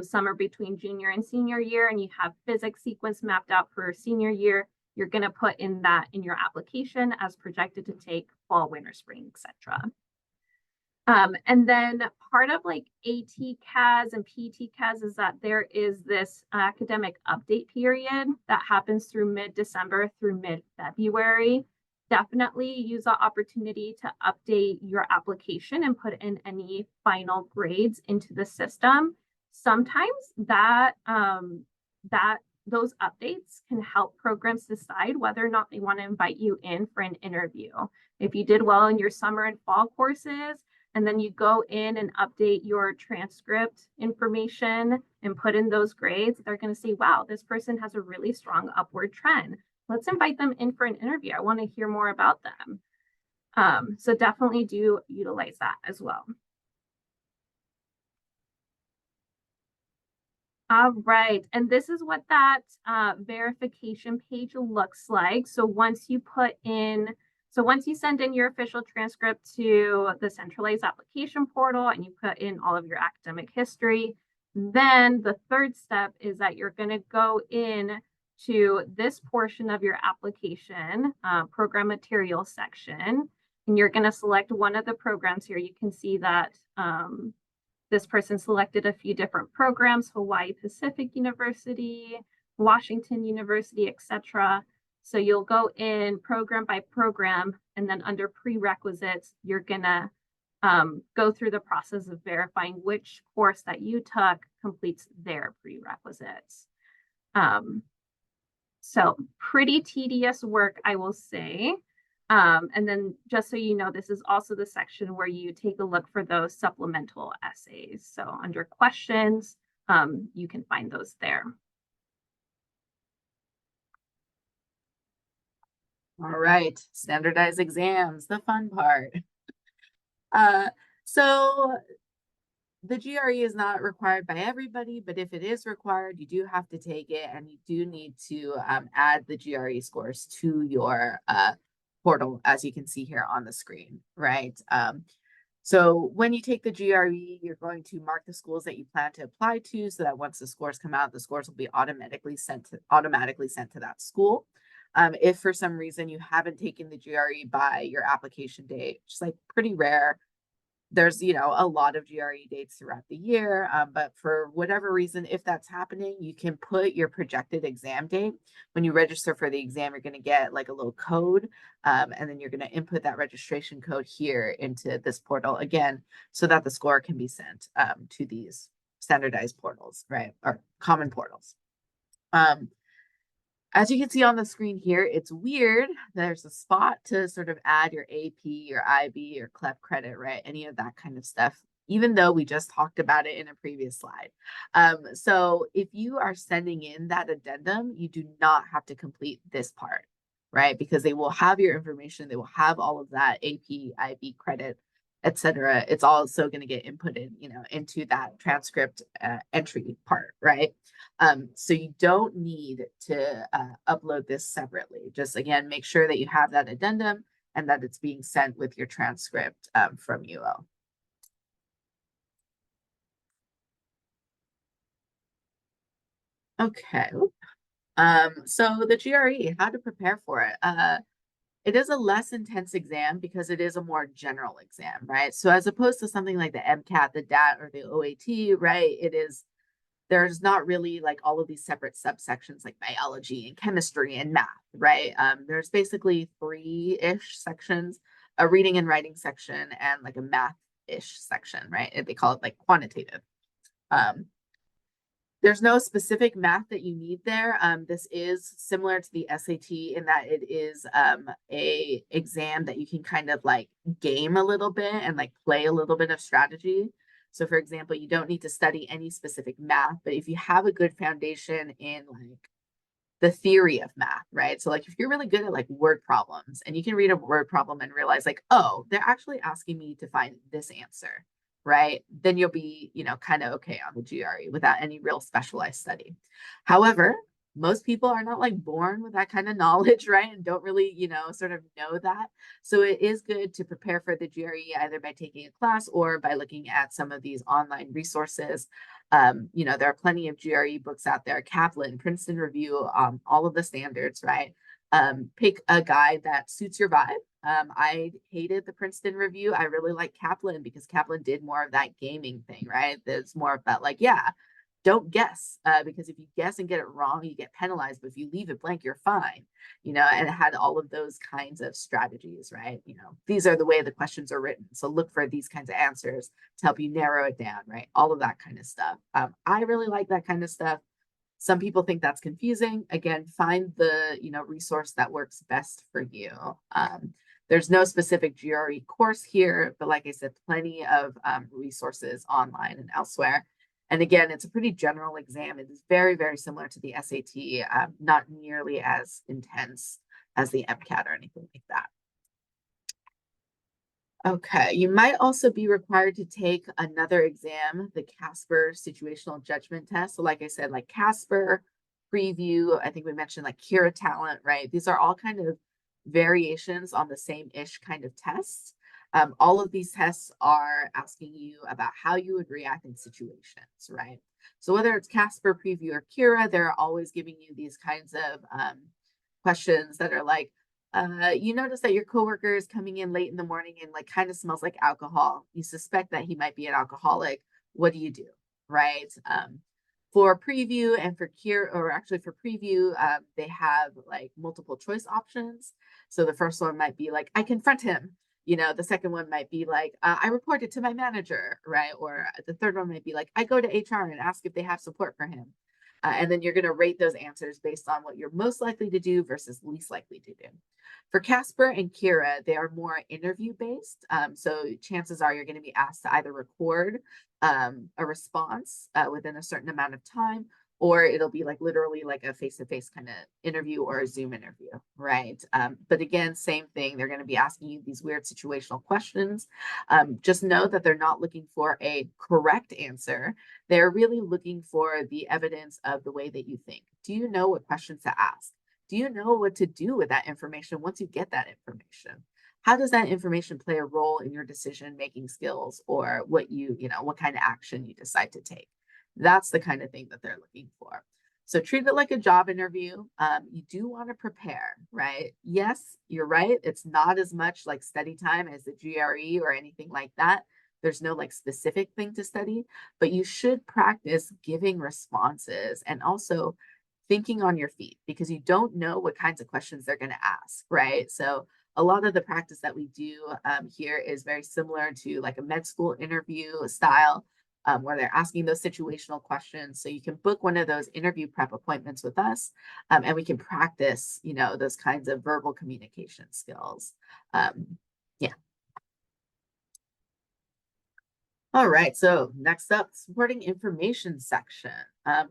summer between junior and senior year and you have physics sequence mapped out for senior year, you're going to put in that in your application as projected to take fall, winter, spring, etc. And then part of like AT CAS and PT CAS is that there is this academic update period that happens through mid-December through mid-February. Definitely use the opportunity to update your application and put in any final grades into the system. Sometimes those updates can help programs decide whether or not they want to invite you in for an interview. If you did well in your summer and fall courses, and then you go in and update your transcript information and put in those grades, they're going to say, wow, this person has a really strong upward trend. Let's invite them in for an interview. I want to hear more about them. So definitely do utilize that as well. All right, and this is what that verification page looks like. So once you send in your official transcript to the centralized application portal and you put in all of your academic history, then the third step is that you're going to go in to this portion of your application, program materials section, and you're going to select one of the programs here. You can see that this person selected a few different programs: Hawaii Pacific University, Washington University, etc. So you'll go in program by program, and then under prerequisites, you're gonna go through the process of verifying which course that you took completes their prerequisites. So pretty tedious work, I will say. And then just so you know, this is also the section where you take a look for those supplemental essays. So under questions, you can find those there.
All right, standardized exams, the fun part. Uh, so the GRE is not required by everybody, but if it is required, you do have to take it, and you do need to add the GRE scores to your portal, as you can see here on the screen, right? So when you take the GRE, you're going to mark the schools that you plan to apply to, so that once the scores come out, the scores will be automatically sent to that school. If for some reason you haven't taken the GRE by your application date, which is like pretty rare, there's a lot of GRE dates throughout the year, but for whatever reason, if that's happening, you can put your projected exam date. When you register for the exam, you're going to get like a little code, and then you're going to input that registration code here into this portal again, so that the score can be sent to these standardized portals, right, or common portals. As you can see on the screen here, it's weird. There's a spot to sort of add your AP, your IB, your CLEP credit, right? Any of that kind of stuff, even though we just talked about it in a previous slide. So if you are sending in that addendum, you do not have to complete this part, right? Because they will have your information. They will have all of that AP, IB credit, etc. It's also going to get inputted, into that transcript entry part, right? So you don't need to upload this separately. Just again, make sure that you have that addendum and that it's being sent with your transcript from UO. Okay. So the GRE, how to prepare for it. It is a less intense exam because it is a more general exam, right? So as opposed to something like the MCAT, the DAT, or the OAT, right? There's not really like all of these separate subsections like biology and chemistry and math, right? There's basically 3-ish sections, a reading and writing section and like a math-ish section, right? They call it like quantitative. There's no specific math that you need there. This is similar to the SAT in that it is a exam that you can kind of like game a little bit and like play a little bit of strategy. So for example, you don't need to study any specific math, but if you have a good foundation in like the theory of math, right? So like if you're really good at like word problems and you can read a word problem and realize like, oh, they're actually asking me to find this answer, right? Then you'll be, kind of okay on the GRE without any real specialized study. However, most people are not like born with that kind of knowledge, right? And don't really, sort of know that. So it is good to prepare for the GRE either by taking a class or by looking at some of these online resources. There are plenty of GRE books out there, Kaplan, Princeton Review, all of the standards, right? Pick a guide that suits your vibe. I hated the Princeton Review. I really like Kaplan because Kaplan did more of that gaming thing, right? There's more of that, like, yeah, don't guess, because if you guess and get it wrong, you get penalized. But if you leave it blank, you're fine, and it had all of those kinds of strategies, right? These are the way the questions are written. So look for these kinds of answers to help you narrow it down, right? All of that kind of stuff. I really like that kind of stuff. Some people think that's confusing. Again, find the, resource that works best for you. There's no specific GRE course here, but like I said, plenty of resources online and elsewhere. And again, it's a pretty general exam. It is very, very similar to the SAT, not nearly as intense as the MCAT or anything like that. Okay, you might also be required to take another exam, the Casper situational judgment test. So like I said, like Casper, Preview, I think we mentioned like Kira Talent, right? These are all kind of variations on the same-ish kind of tests. All of these tests are asking you about how you would react in situations, right? So whether it's Casper, Preview, or Kira, they're always giving you these kinds of questions that are like, you notice that your coworker is coming in late in the morning and like kind of smells like alcohol. You suspect that he might be an alcoholic. What do you do? Right. For preview and for preview, they have like multiple choice options. So the first one might be like, I confront him. The second one might be like, I report it to my manager, right? Or the third one might be like, I go to HR and ask if they have support for him. And then you're going to rate those answers based on what you're most likely to do versus least likely to do. For Casper and Kira, they are more interview based. So chances are you're going to be asked to either record a response within a certain amount of time, or it'll be like literally like a face-to-face kind of interview or a Zoom interview, right? But again, same thing. They're going to be asking you these weird situational questions. Just know that they're not looking for a correct answer. They're really looking for the evidence of the way that you think. Do you know what questions to ask? Do you know what to do with that information once you get that information? How does that information play a role in your decision-making skills or what what kind of action you decide to take? That's the kind of thing that they're looking for. So treat it like a job interview. You do want to prepare, right? Yes, you're right. It's not as much like study time as the GRE or anything like that. There's no like specific thing to study, but you should practice giving responses and also thinking on your feet because you don't know what kinds of questions they're going to ask, right? So a lot of the practice that we do here is very similar to like a med school interview style where they're asking those situational questions. So you can book one of those interview prep appointments with us, and we can practice, those kinds of verbal communication skills. Yeah. All right, so next up, supporting information section.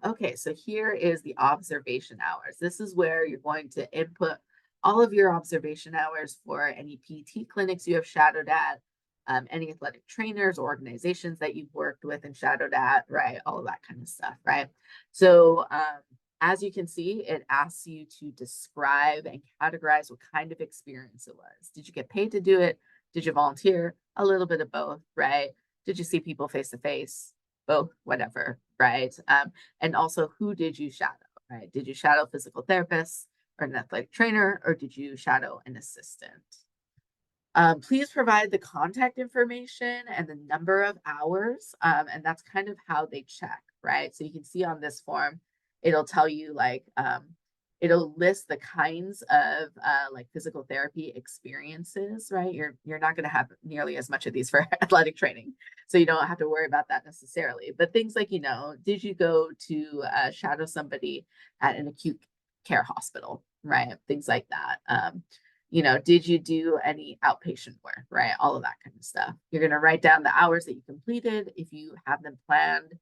Okay, so here is the observation hours. This is where you're going to input all of your observation hours for any PT clinics you have shadowed at, any athletic trainers, organizations that you've worked with and shadowed at, right? All of that kind of stuff, right? So as you can see, it asks you to describe and categorize what kind of experience it was. Did you get paid to do it? Did you volunteer? A little bit of both, right? Did you see people face to face? Both, whatever, right? And also, who did you shadow, right? Did you shadow a physical therapist or an athletic trainer, or did you shadow an assistant? Please provide the contact information and the number of hours. And that's kind of how they check, right? So you can see on this form, it'll tell you like, it'll list the kinds of like physical therapy experiences, right? You're not going to have nearly as much of these for athletic training. So you don't have to worry about that necessarily. But things like, did you go to shadow somebody at an acute care hospital, right? Things like that. Did you do any outpatient work, right? All of that kind of stuff. You're going to write down the hours that you completed if you have them planned,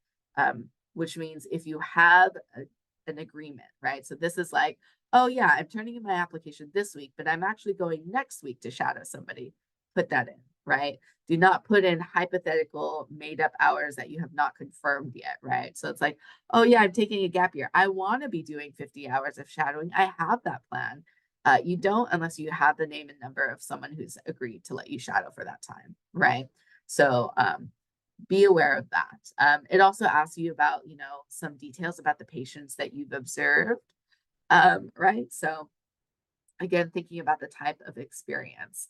which means if you have an agreement, right? So this is like, oh yeah, I'm turning in my application this week, but I'm actually going next week to shadow somebody. Put that in, right? Do not put in hypothetical made up hours that you have not confirmed yet, right? So it's like, oh yeah, I'm taking a gap year. I want to be doing 50 hours of shadowing. I have that plan. You don't unless you have the name and number of someone who's agreed to let you shadow for that time, right? So be aware of that. It also asks you about, some details about the patients that you've observed, right? So again, thinking about the type of experience.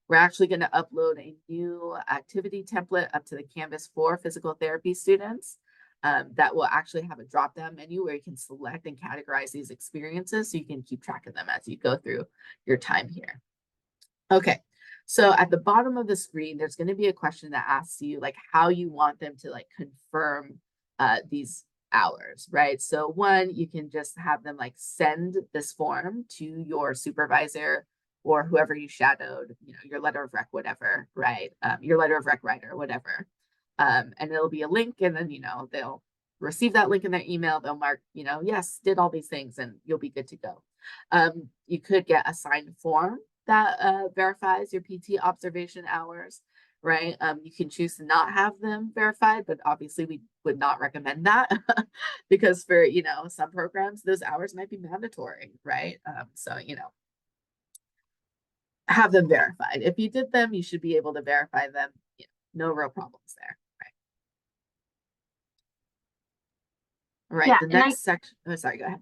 We're actually going to upload a new activity template up to the Canvas for physical therapy students that will actually have a drop-down menu where you can select and categorize these experiences so you can keep track of them as you go through your time here. Okay, so at the bottom of the screen, there's going to be a question that asks you like how you want them to like confirm these hours, right? So one, you can just have them like send this form to your supervisor or whoever you shadowed, your letter of rec, whatever, right? Your letter of rec writer, whatever. And it'll be a link and then, they'll receive that link in their email. They'll mark, yes, did all these things and you'll be good to go. You could get a signed form that verifies your PT observation hours, right? You can choose to not have them verified, but obviously we would not recommend that because for, some programs, those hours might be mandatory, right? So, have them verified. If you did them, you should be able to verify them. No real problems there, right? All right,
Yeah,
the
and
next section, oh, sorry, go ahead.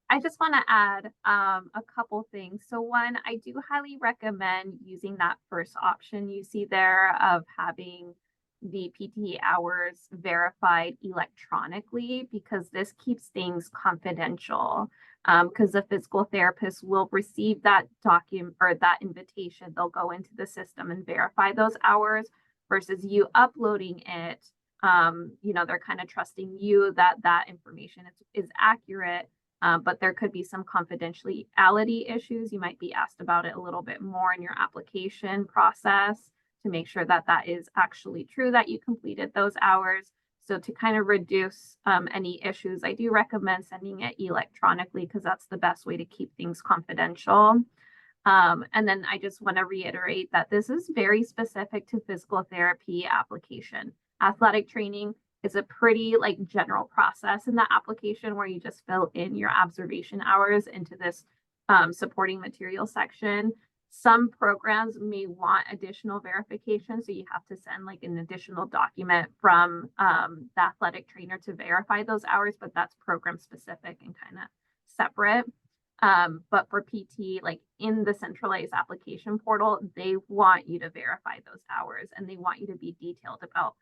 I just want to add a couple things. So one, I do highly recommend using that first option you see there of having the PT hours verified electronically because this keeps things confidential. Because the physical therapist will receive that document or that invitation. They'll go into the system and verify those hours versus you uploading it. They're kind of trusting you that that information is accurate. But there could be some confidentiality issues. You might be asked about it a little bit more in your application process to make sure that that is actually true that you completed those hours. So to kind of reduce any issues, I do recommend sending it electronically because that's the best way to keep things confidential. And then I just want to reiterate that this is very specific to physical therapy application. Athletic training is a pretty like general process in the application where you just fill in your observation hours into this supporting material section. Some programs may want additional verification, so you have to send like an additional document from the athletic trainer to verify those hours, but that's program specific and kind of separate. But for PT, like in the centralized application portal, they want you to verify those hours and they want you to be detailed about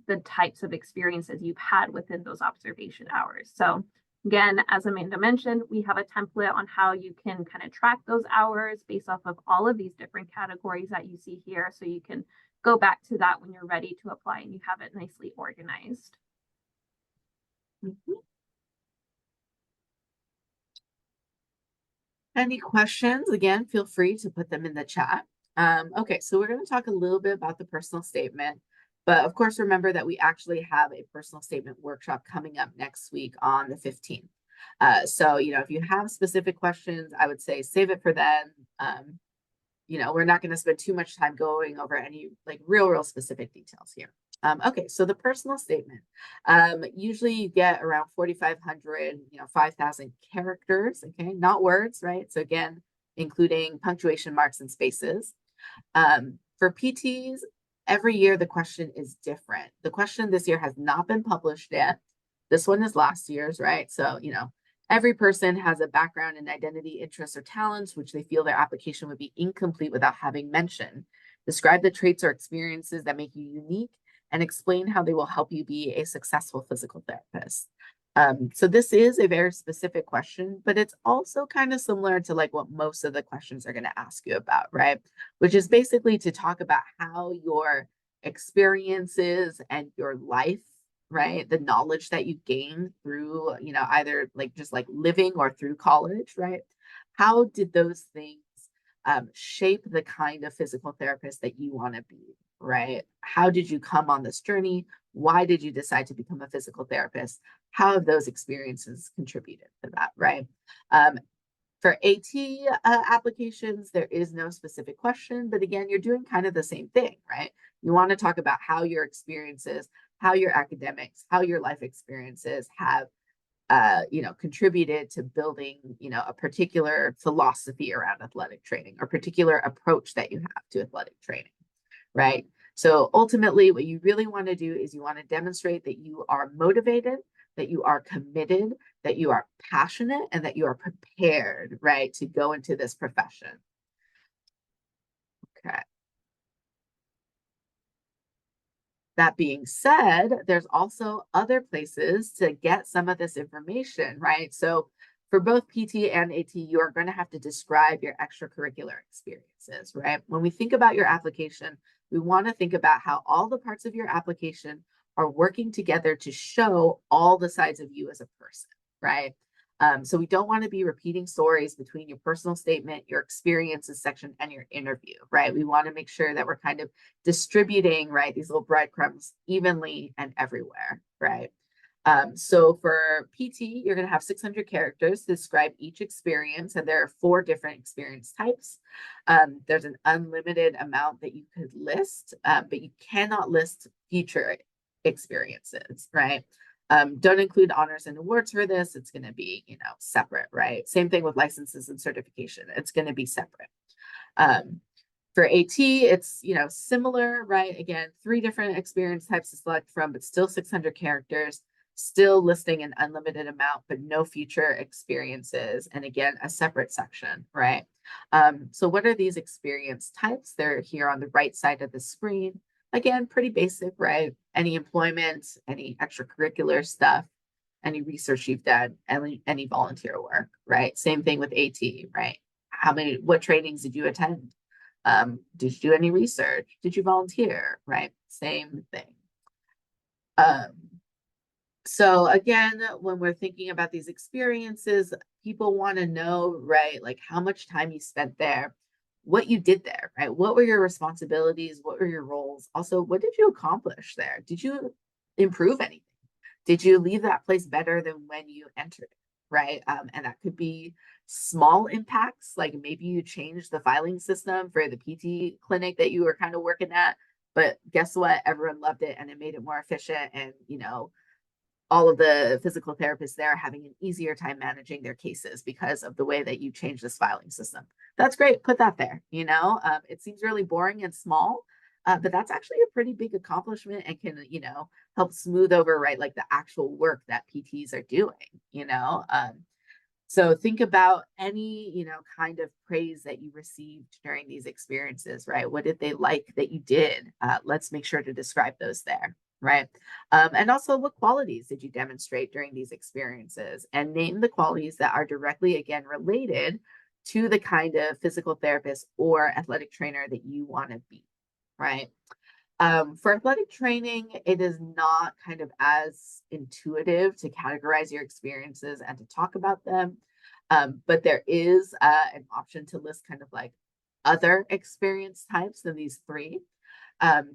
the types of experiences you've had within those observation hours. So again, as Amanda mentioned, we have a template on how you can kind of track those hours based off of all of these different categories that you see here. So you can go back to that when you're ready to apply and you have it nicely organized.
Mhm. Any questions? Again, feel free to put them in the chat. Okay, so we're going to talk a little bit about the personal statement, but of course, remember that we actually have a personal statement workshop coming up next week on the 15th. So, if you have specific questions, I would say save it for then. We're not going to spend too much time going over any like real specific details here. Okay, so the personal statement. Usually you get around 4,500, 5,000 characters, okay, not words, right? So again, including punctuation marks and spaces. For PTs, every year the question is different. The question this year has not been published yet. This one is last year's, right? So, every person has a background in identity, interests, or talents, which they feel their application would be incomplete without having mentioned. Describe the traits or experiences that make you unique and explain how they will help you be a successful physical therapist. So this is a very specific question, but it's also kind of similar to like what most of the questions are going to ask you about, right? Which is basically to talk about how your experiences and your life, right? The knowledge that you gain through, either like just like living or through college, right? How did those things shape the kind of physical therapist that you want to be, right? How did you come on this journey? Why did you decide to become a physical therapist? How have those experiences contributed to that, right? For AT applications, there is no specific question, but again, you're doing kind of the same thing, right? You want to talk about how your experiences, how your academics, how your life experiences have contributed to building, a particular philosophy around athletic training or particular approach that you have to athletic training, right? So ultimately, what you really want to do is you want to demonstrate that you are motivated, that you are committed, that you are passionate, and that you are prepared, right, to go into this profession. Okay. That being said, there's also other places to get some of this information, right? So for both PT and AT, you are going to have to describe your extracurricular experiences, right? When we think about your application, we want to think about how all the parts of your application are working together to show all the sides of you as a person, right? So we don't want to be repeating stories between your personal statement, your experiences section, and your interview, right? We want to make sure that we're kind of distributing, right, these little breadcrumbs evenly and everywhere, right? So for PT, you're going to have 600 characters to describe each experience, and there are 4 different experience types. There's an unlimited amount that you could list, but you cannot list future experiences, right? Don't include honors and awards for this. It's going to be, separate, right? Same thing with licenses and certification. It's going to be separate. For AT, it's, similar, right? Again, 3 different experience types to select from, but still 600 characters, still listing an unlimited amount, but no future experiences. And again, a separate section, right? So what are these experience types? They're here on the right side of the screen. Again, pretty basic, right? Any employment, any extracurricular stuff, any research you've done, any volunteer work, right? Same thing with AT, right? What trainings did you attend? Did you do any research? Did you volunteer, right? Same thing. So again, when we're thinking about these experiences, people want to know, right? Like how much time you spent there, what you did there, right? What were your responsibilities? What were your roles? Also, what did you accomplish there? Did you improve anything? Did you leave that place better than when you entered it, right? And that could be small impacts, like maybe you changed the filing system for the PT clinic that you were kind of working at, but guess what? Everyone loved it and it made it more efficient. And, all of the physical therapists there are having an easier time managing their cases because of the way that you change this filing system. That's great. Put that there. It seems really boring and small, but that's actually a pretty big accomplishment and can, help smooth over, right, like the actual work that PTs are doing. So think about any, kind of praise that you received during these experiences, right? What did they like that you did? Let's make sure to describe those there, right? And also, what qualities did you demonstrate during these experiences? And name the qualities that are directly, again, related to the kind of physical therapist or athletic trainer that you want to be, right? For athletic training, it is not kind of as intuitive to categorize your experiences and to talk about them. But there is an option to list kind of like other experience types than these three.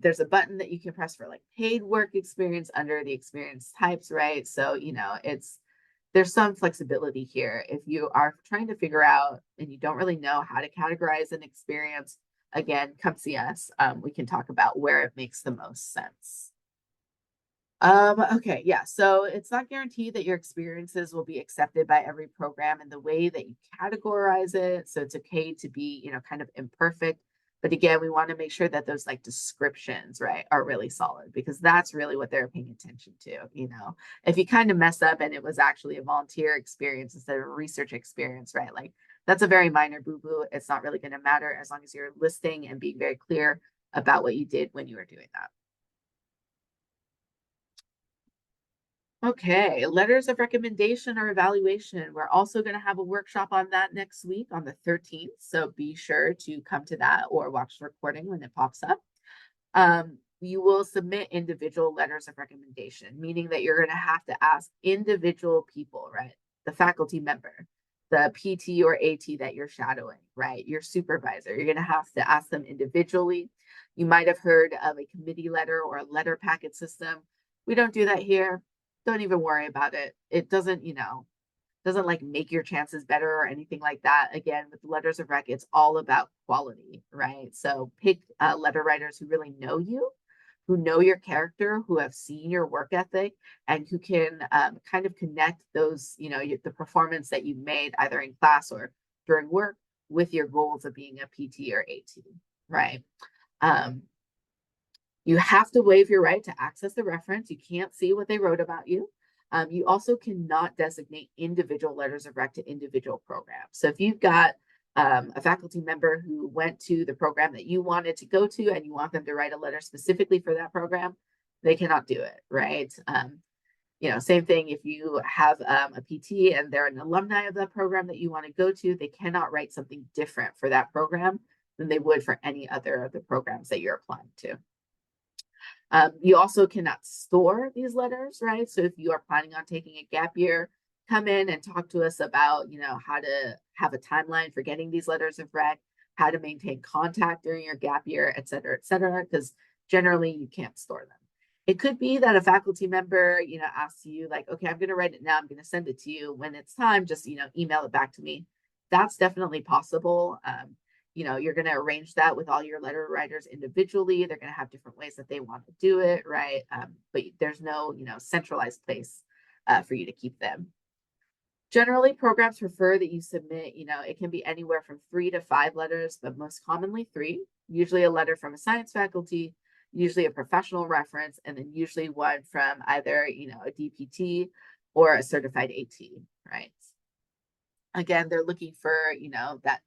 There's a button that you can press for like paid work experience under the experience types, right? So, there's some flexibility here. If you are trying to figure out and you don't really know how to categorize an experience, again, come see us. We can talk about where it makes the most sense. Okay, yeah. So it's not guaranteed that your experiences will be accepted by every program in the way that you categorize it. So it's okay to be, kind of imperfect. But again, we want to make sure that those like descriptions, right, are really solid because that's really what they're paying attention to. If you kind of mess up and it was actually a volunteer experience instead of a research experience, right? Like that's a very minor boo-boo. It's not really going to matter as long as you're listing and being very clear about what you did when you were doing that. Okay, letters of recommendation or evaluation. We're also going to have a workshop on that next week on the 13th. So be sure to come to that or watch the recording when it pops up. You will submit individual letters of recommendation, meaning that you're going to have to ask individual people, right? The faculty member, the PT or AT that you're shadowing, right? Your supervisor. You're going to have to ask them individually. You might have heard of a committee letter or a letter packet system. We don't do that here. Don't even worry about it. It doesn't like make your chances better or anything like that. Again, with letters of rec, it's all about quality, right? So pick letter writers who really know you, who know your character, who have seen your work ethic, and who can kind of connect those, the performance that you made either in class or during work with your goals of being a PT or AT, right? Um, you have to waive your right to access the reference. You can't see what they wrote about you. You also cannot designate individual letters of rec to individual programs. So if you've got a faculty member who went to the program that you wanted to go to and you want them to write a letter specifically for that program, they cannot do it, right? Same thing if you have a PT and they're an alumni of that program that you want to go to, they cannot write something different for that program than they would for any other of the programs that you're applying to. You also cannot store these letters, right? So if you are planning on taking a gap year, come in and talk to us about, how to have a timeline for getting these letters of rec, how to maintain contact during your gap year, et cetera, because generally you can't store them. It could be that a faculty member, asks you like, okay, I'm going to write it now. I'm going to send it to you when it's time. Just, email it back to me. That's definitely possible. You're going to arrange that with all your letter writers individually. They're going to have different ways that they want to do it, right? But there's no, centralized place for you to keep them. Generally, programs prefer that you submit, it can be anywhere from 3 to 5 letters, but most commonly 3, usually a letter from a science faculty, usually a professional reference, and then usually one from either, a DPT or a certified AT, right? Again, they're looking for, that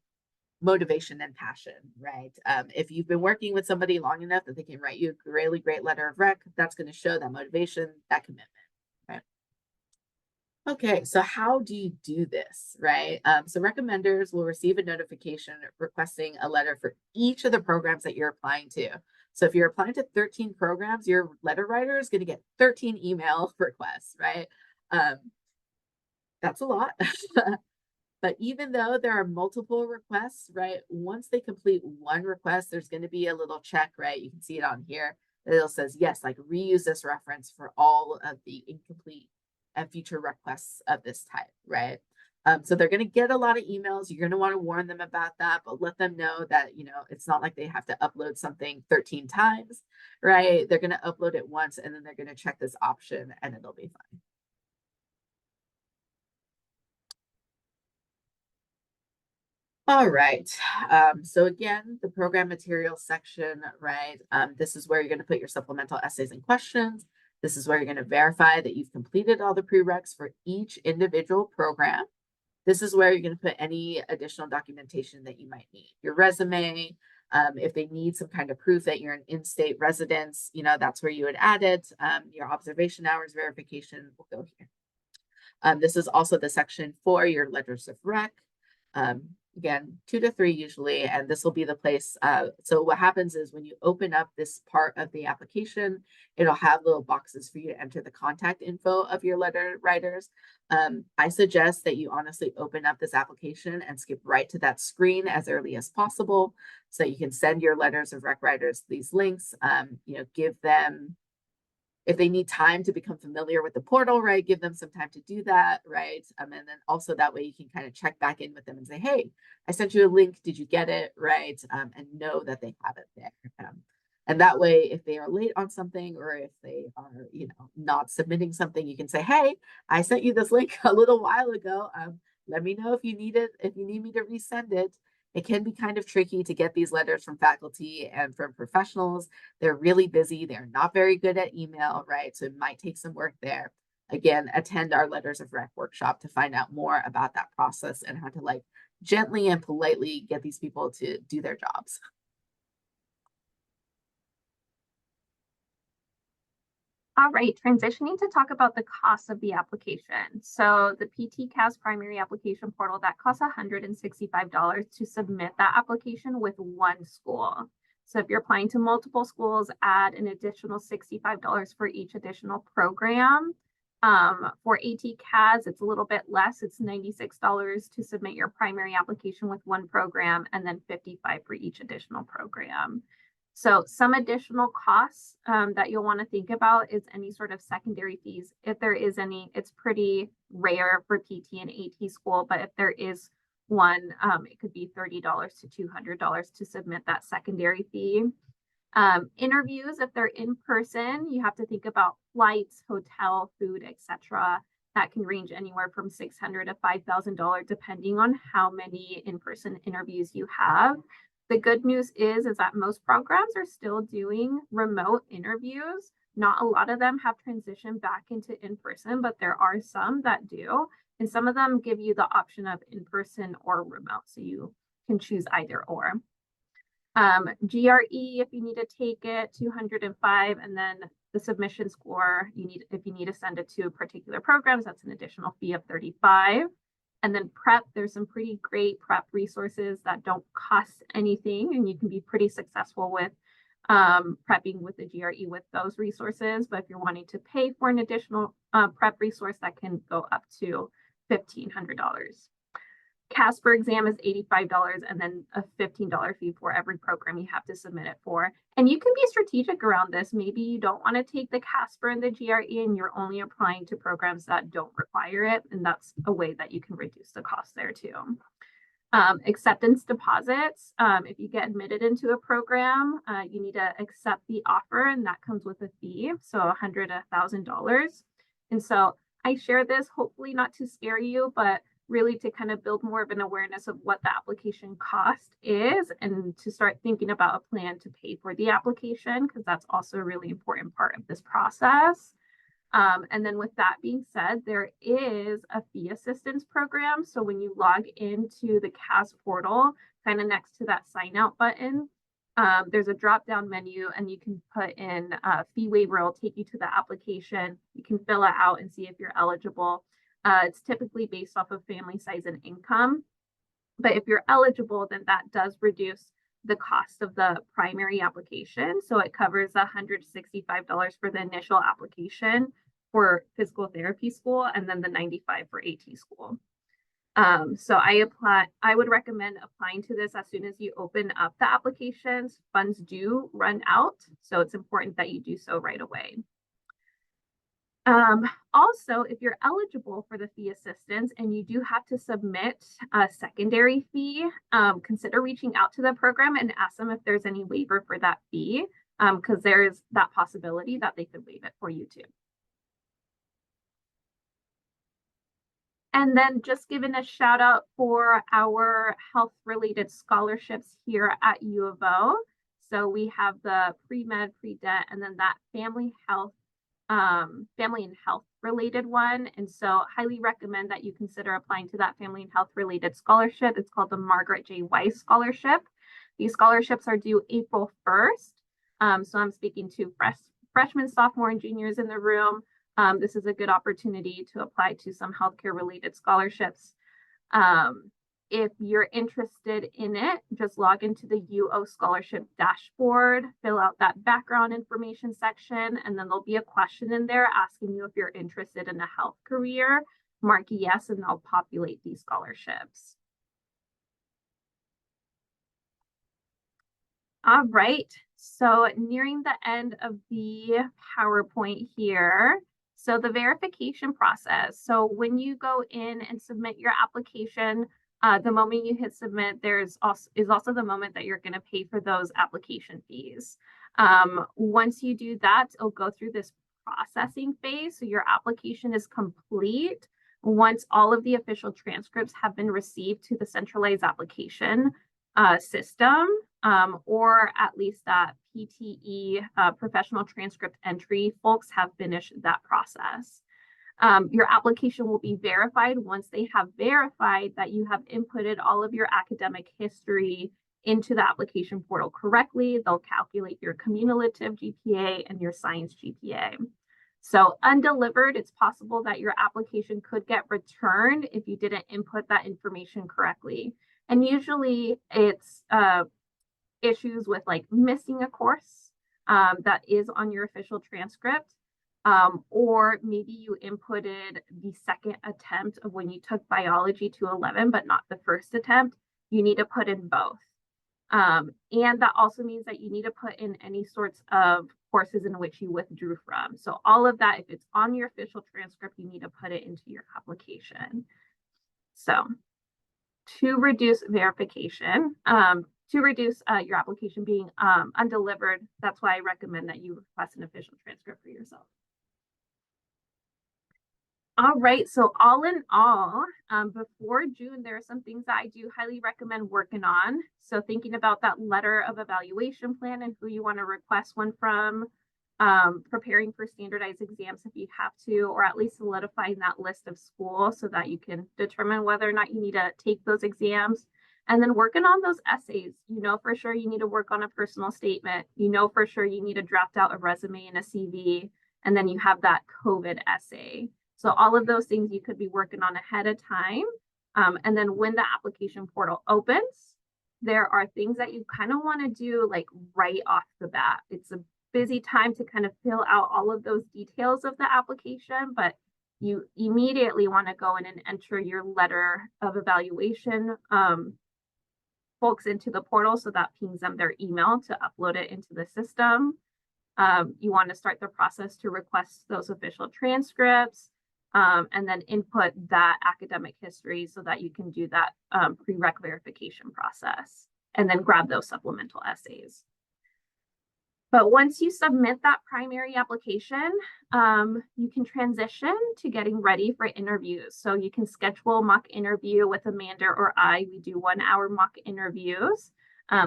motivation and passion, right? If you've been working with somebody long enough that they can write you a really great letter of rec, that's going to show that motivation, that commitment, right? Okay, so how do you do this, right? So recommenders will receive a notification requesting a letter for each of the programs that you're applying to. So if you're applying to 13 programs, your letter writer is going to get 13 email requests, right? That's a lot. But even though there are multiple requests, right, once they complete one request, there's going to be a little check, right? You can see it on here. it'll says, yes, like reuse this reference for all of the incomplete and future requests of this type, right? So they're going to get a lot of emails. You're going to want to warn them about that, but let them know that, it's not like they have to upload something 13 times, right? They're going to upload it once and then they're going to check this option and it'll be fine. All right. So again, the program materials section, right? This is where you're going to put your supplemental essays and questions. This is where you're going to verify that you've completed all the prereqs for each individual program. This is where you're going to put any additional documentation that you might need. Your resume, if they need some kind of proof that you're an in-state resident, that's where you would add it. Your observation hours verification will go here. This is also the section for your letters of rec. Again, 2 to 3 usually, and this will be the place. So what happens is when you open up this part of the application, it'll have little boxes for you to enter the contact info of your letter writers. I suggest that you honestly open up this application and skip right to that screen as early as possible so that you can send your letters of rec writers these links. Give them, if they need time to become familiar with the portal, right, give them some time to do that, right? And then also that way you can kind of check back in with them and say, hey, I sent you a link. Did you get it, right? And know that they have it there. And that way, if they are late on something or if they are, not submitting something, you can say, hey, I sent you this link a little while ago. Let me know if you need it, if you need me to resend it. It can be kind of tricky to get these letters from faculty and from professionals. They're really busy. They're not very good at email, right? So it might take some work there. Again, attend our letters of rec workshop to find out more about that process and how to gently and politely get these people to do their jobs.
All right, transitioning to talk about the cost of the application. So the PT-CAS primary application portal, that costs $165 to submit that application with one school. So if you're applying to multiple schools, add an additional $65 for each additional program. For AT-CAS, it's a little bit less. It's $96 to submit your primary application with one program and then $55 for each additional program. So some additional costs that you'll want to think about is any sort of secondary fees. If there is any, it's pretty rare for PT and AT school, but if there is one, it could be $30 to $200 to submit that secondary fee. Interviews, if they're in person, you have to think about flights, hotel, food, etc. That can range anywhere from $600 to $5,000 depending on how many in-person interviews you have. The good news is that most programs are still doing remote interviews. Not a lot of them have transitioned back into in-person, but there are some that do. And some of them give you the option of in-person or remote. So you can choose either or. GRE, if you need to take it, 205, and then the submission score, if you need to send it to particular programs, that's an additional fee of 35. And then prep, there's some pretty great prep resources that don't cost anything, and you can be pretty successful with prepping with the GRE with those resources. But if you're wanting to pay for an additional prep resource, that can go up to $1,500. CASPER exam is $85 and then a $15 fee for every program you have to submit it for. And you can be strategic around this. Maybe you don't want to take the CASPER and the GRE and you're only applying to programs that don't require it. And that's a way that you can reduce the cost there too. Acceptance deposits. If you get admitted into a program, you need to accept the offer and that comes with a fee. So $100 to $1,000. And so I share this hopefully not to scare you, but really to kind of build more of an awareness of what the application cost is and to start thinking about a plan to pay for the application, because that's also a really important part of this process. And then with that being said, there is a fee assistance program. So when you log into the CAS portal, kind of next to that sign out button, there's a drop down menu and you can put in a fee waiver. It'll take you to the application. You can fill it out and see if you're eligible. It's typically based off of family size and income. But if you're eligible, then that does reduce the cost of the primary application. So it covers $165 for the initial application for physical therapy school and then the $95 for AT school. So I would recommend applying to this as soon as you open up the applications. Funds do run out, so it's important that you do so right away. Also, if you're eligible for the fee assistance and you do have to submit a secondary fee, consider reaching out to the program and ask them if there's any waiver for that fee, because there's that possibility that they could waive it for you too. And then just giving a shout out for our health related scholarships here at U of O. So we have the pre-med, pre-det, and then that family and health related one. And so highly recommend that you consider applying to that family and health related scholarship. It's called the Margaret J. Weiss Scholarship. These scholarships are due April 1st. So I'm speaking to freshmen, sophomore, and juniors in the room. This is a good opportunity to apply to some healthcare related scholarships. If you're interested in it, just log into the UO scholarship dashboard, fill out that background information section, and then there'll be a question in there asking you if you're interested in a health career. Mark yes, and they'll populate these scholarships. All right, so nearing the end of the PowerPoint here. So the verification process. So when you go in and submit your application, the moment you hit submit, is also the moment that you're going to pay for those application fees. Once you do that, it'll go through this processing phase. So your application is complete once all of the official transcripts have been received to the centralized application system, or at least that PTE professional transcript entry folks have finished that process. Your application will be verified once they have verified that you have inputted all of your academic history into the application portal correctly. They'll calculate your cumulative GPA and your science GPA. So undelivered, it's possible that your application could get returned if you didn't input that information correctly. And usually it's issues with like missing a course that is on your official transcript. Or maybe you inputted the second attempt of when you took biology to 11, but not the first attempt. You need to put in both. And that also means that you need to put in any sorts of courses in which you withdrew from. So all of that, if it's on your official transcript, you need to put it into your application. So to reduce verification, to reduce your application being undelivered, that's why I recommend that you request an official transcript for yourself. All right, so all in all, before June, there are some things that I do highly recommend working on. So thinking about that letter of evaluation plan and who you want to request one from, preparing for standardized exams if you have to, or at least solidifying that list of schools so that you can determine whether or not you need to take those exams. And then working on those essays. You know for sure you need to work on a personal statement. You know for sure you need to draft out a resume and a CV, and then you have that COVID essay. So all of those things you could be working on ahead of time. And then when the application portal opens, there are things that you kind of want to do like right off the bat. It's a busy time to kind of fill out all of those details of the application, but you immediately want to go in and enter your letter of evaluation folks into the portal so that pings them their email to upload it into the system. You want to start the process to request those official transcripts. And then input that academic history so that you can do that prereq verification process, and then grab those supplemental essays. But once you submit that primary application, you can transition to getting ready for interviews. So you can schedule a mock interview with Amanda or I. We do 1-hour mock interviews.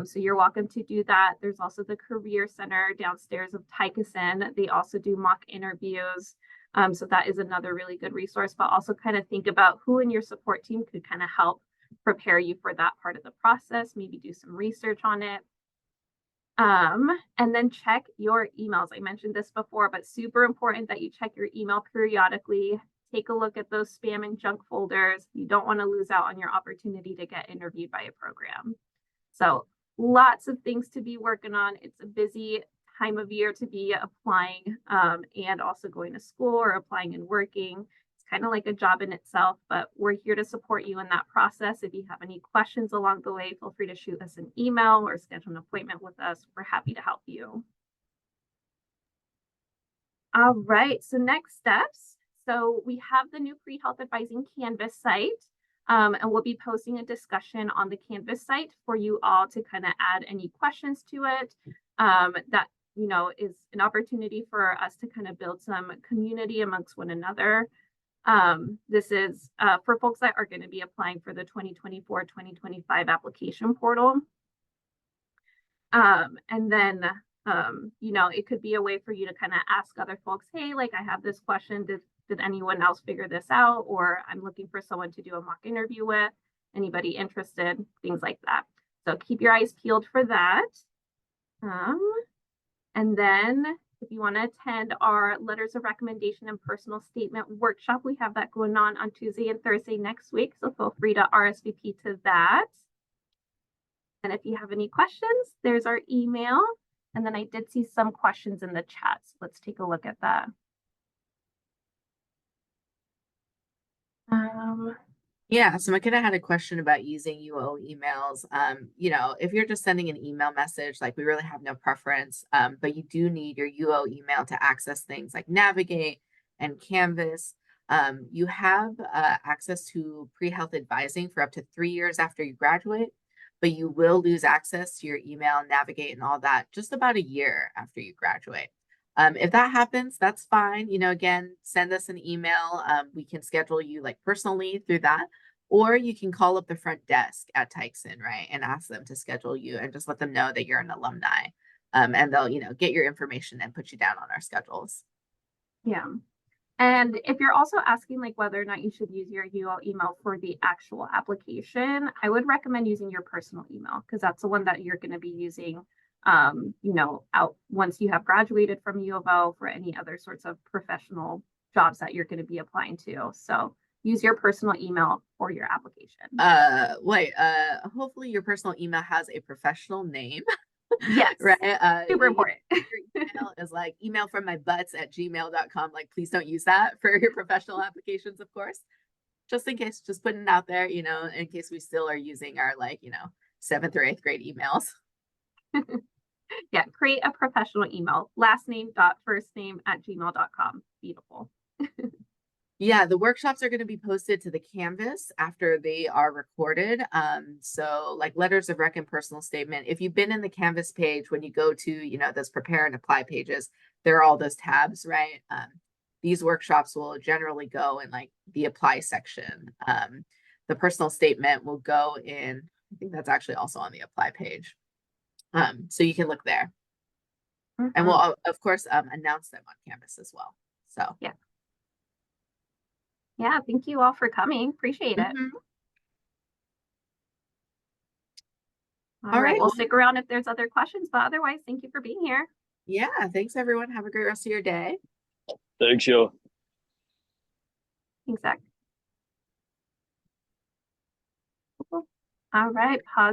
So you're welcome to do that. There's also the Career Center downstairs of Tykeson. They also do mock interviews. So that is another really good resource, but also kind of think about who in your support team could kind of help prepare you for that part of the process, maybe do some research on it. And then check your emails. I mentioned this before, but super important that you check your email periodically. Take a look at those spam and junk folders. You don't want to lose out on your opportunity to get interviewed by a program. So lots of things to be working on. It's a busy time of year to be applying and also going to school or applying and working. It's It's kind of like a job in itself, but we're here to support you in that process. If you have any questions along the way, feel free to shoot us an email or schedule an appointment with us. We're happy to help you. All right, so next steps. So we have the new pre-health advising Canvas site, and we'll be posting a discussion on the Canvas site for you all to kind of add any questions to it. That, you know, is an opportunity for us to kind of build some community amongst one another. This is for folks that are going to be applying for the 2024-2025 application portal. And then you know, it could be a way for you to kind of ask other folks, hey, like I have this question. Did anyone else figure this out? Or I'm looking for someone to do a mock interview with. Anybody interested? Things like that. So keep your eyes peeled for that. And then if you want to attend our letters of recommendation and personal statement workshop, we have that going on Tuesday and Thursday next week. So feel free to RSVP to that. And if you have any questions, there's our email. And then I did see some questions in the chat. So let's take a look at that.
Yeah, so McKenna had a question about using UO emails. You know, if you're just sending an email message, like we really have no preference, but you do need your UO email to access things like Navigate and Canvas. You have access to pre-health advising for up to 3 years after you graduate, but you will lose access to your email, Navigate, and all that just about a year after you graduate. If that happens, that's fine. You know, again, send us an email. We can schedule you like personally through that, or you can call up the front desk at Tykeson, right, and ask them to schedule you and just let them know that you're an alumni. And they'll, you know, get your information and put you down on our schedules.
Yeah. And if you're also asking like whether or not you should use your UO email for the actual application, I would recommend using your personal email because that's the one that you're going to be using, you know, out once you have graduated from U of O for any other sorts of professional jobs that you're going to be applying to. So use your personal email for your application.
Hopefully your personal email has a professional name.
Yes.
Right.
Super important.
Your email is like email from my butts at gmail.com. Like, please don't use that for your professional applications, of course. Just in case, just putting it out there, you know, in case we still are using our like, you know, 7th or 8th grade emails.
Yeah, create a professional email, last name dot first name at gmail.com. Beautiful.
Yeah, the workshops are going to be posted to the Canvas after they are recorded. So like letters of rec and personal statement, if you've been in the Canvas page, when you go to, you know, those prepare and apply pages, there are all those tabs, right? These workshops will generally go in like the apply section. The personal statement will go in, I think that's actually also on the apply page. So you can look there. And we'll, of course, announce them on Canvas as well. So
yeah. Yeah, thank you all for coming. Appreciate it. All right, we'll stick around if there's other questions, but otherwise, thank you for being here.
Yeah, thanks everyone. Have a great rest of your day.
Thanks, yo.
Exactly. All right, pause.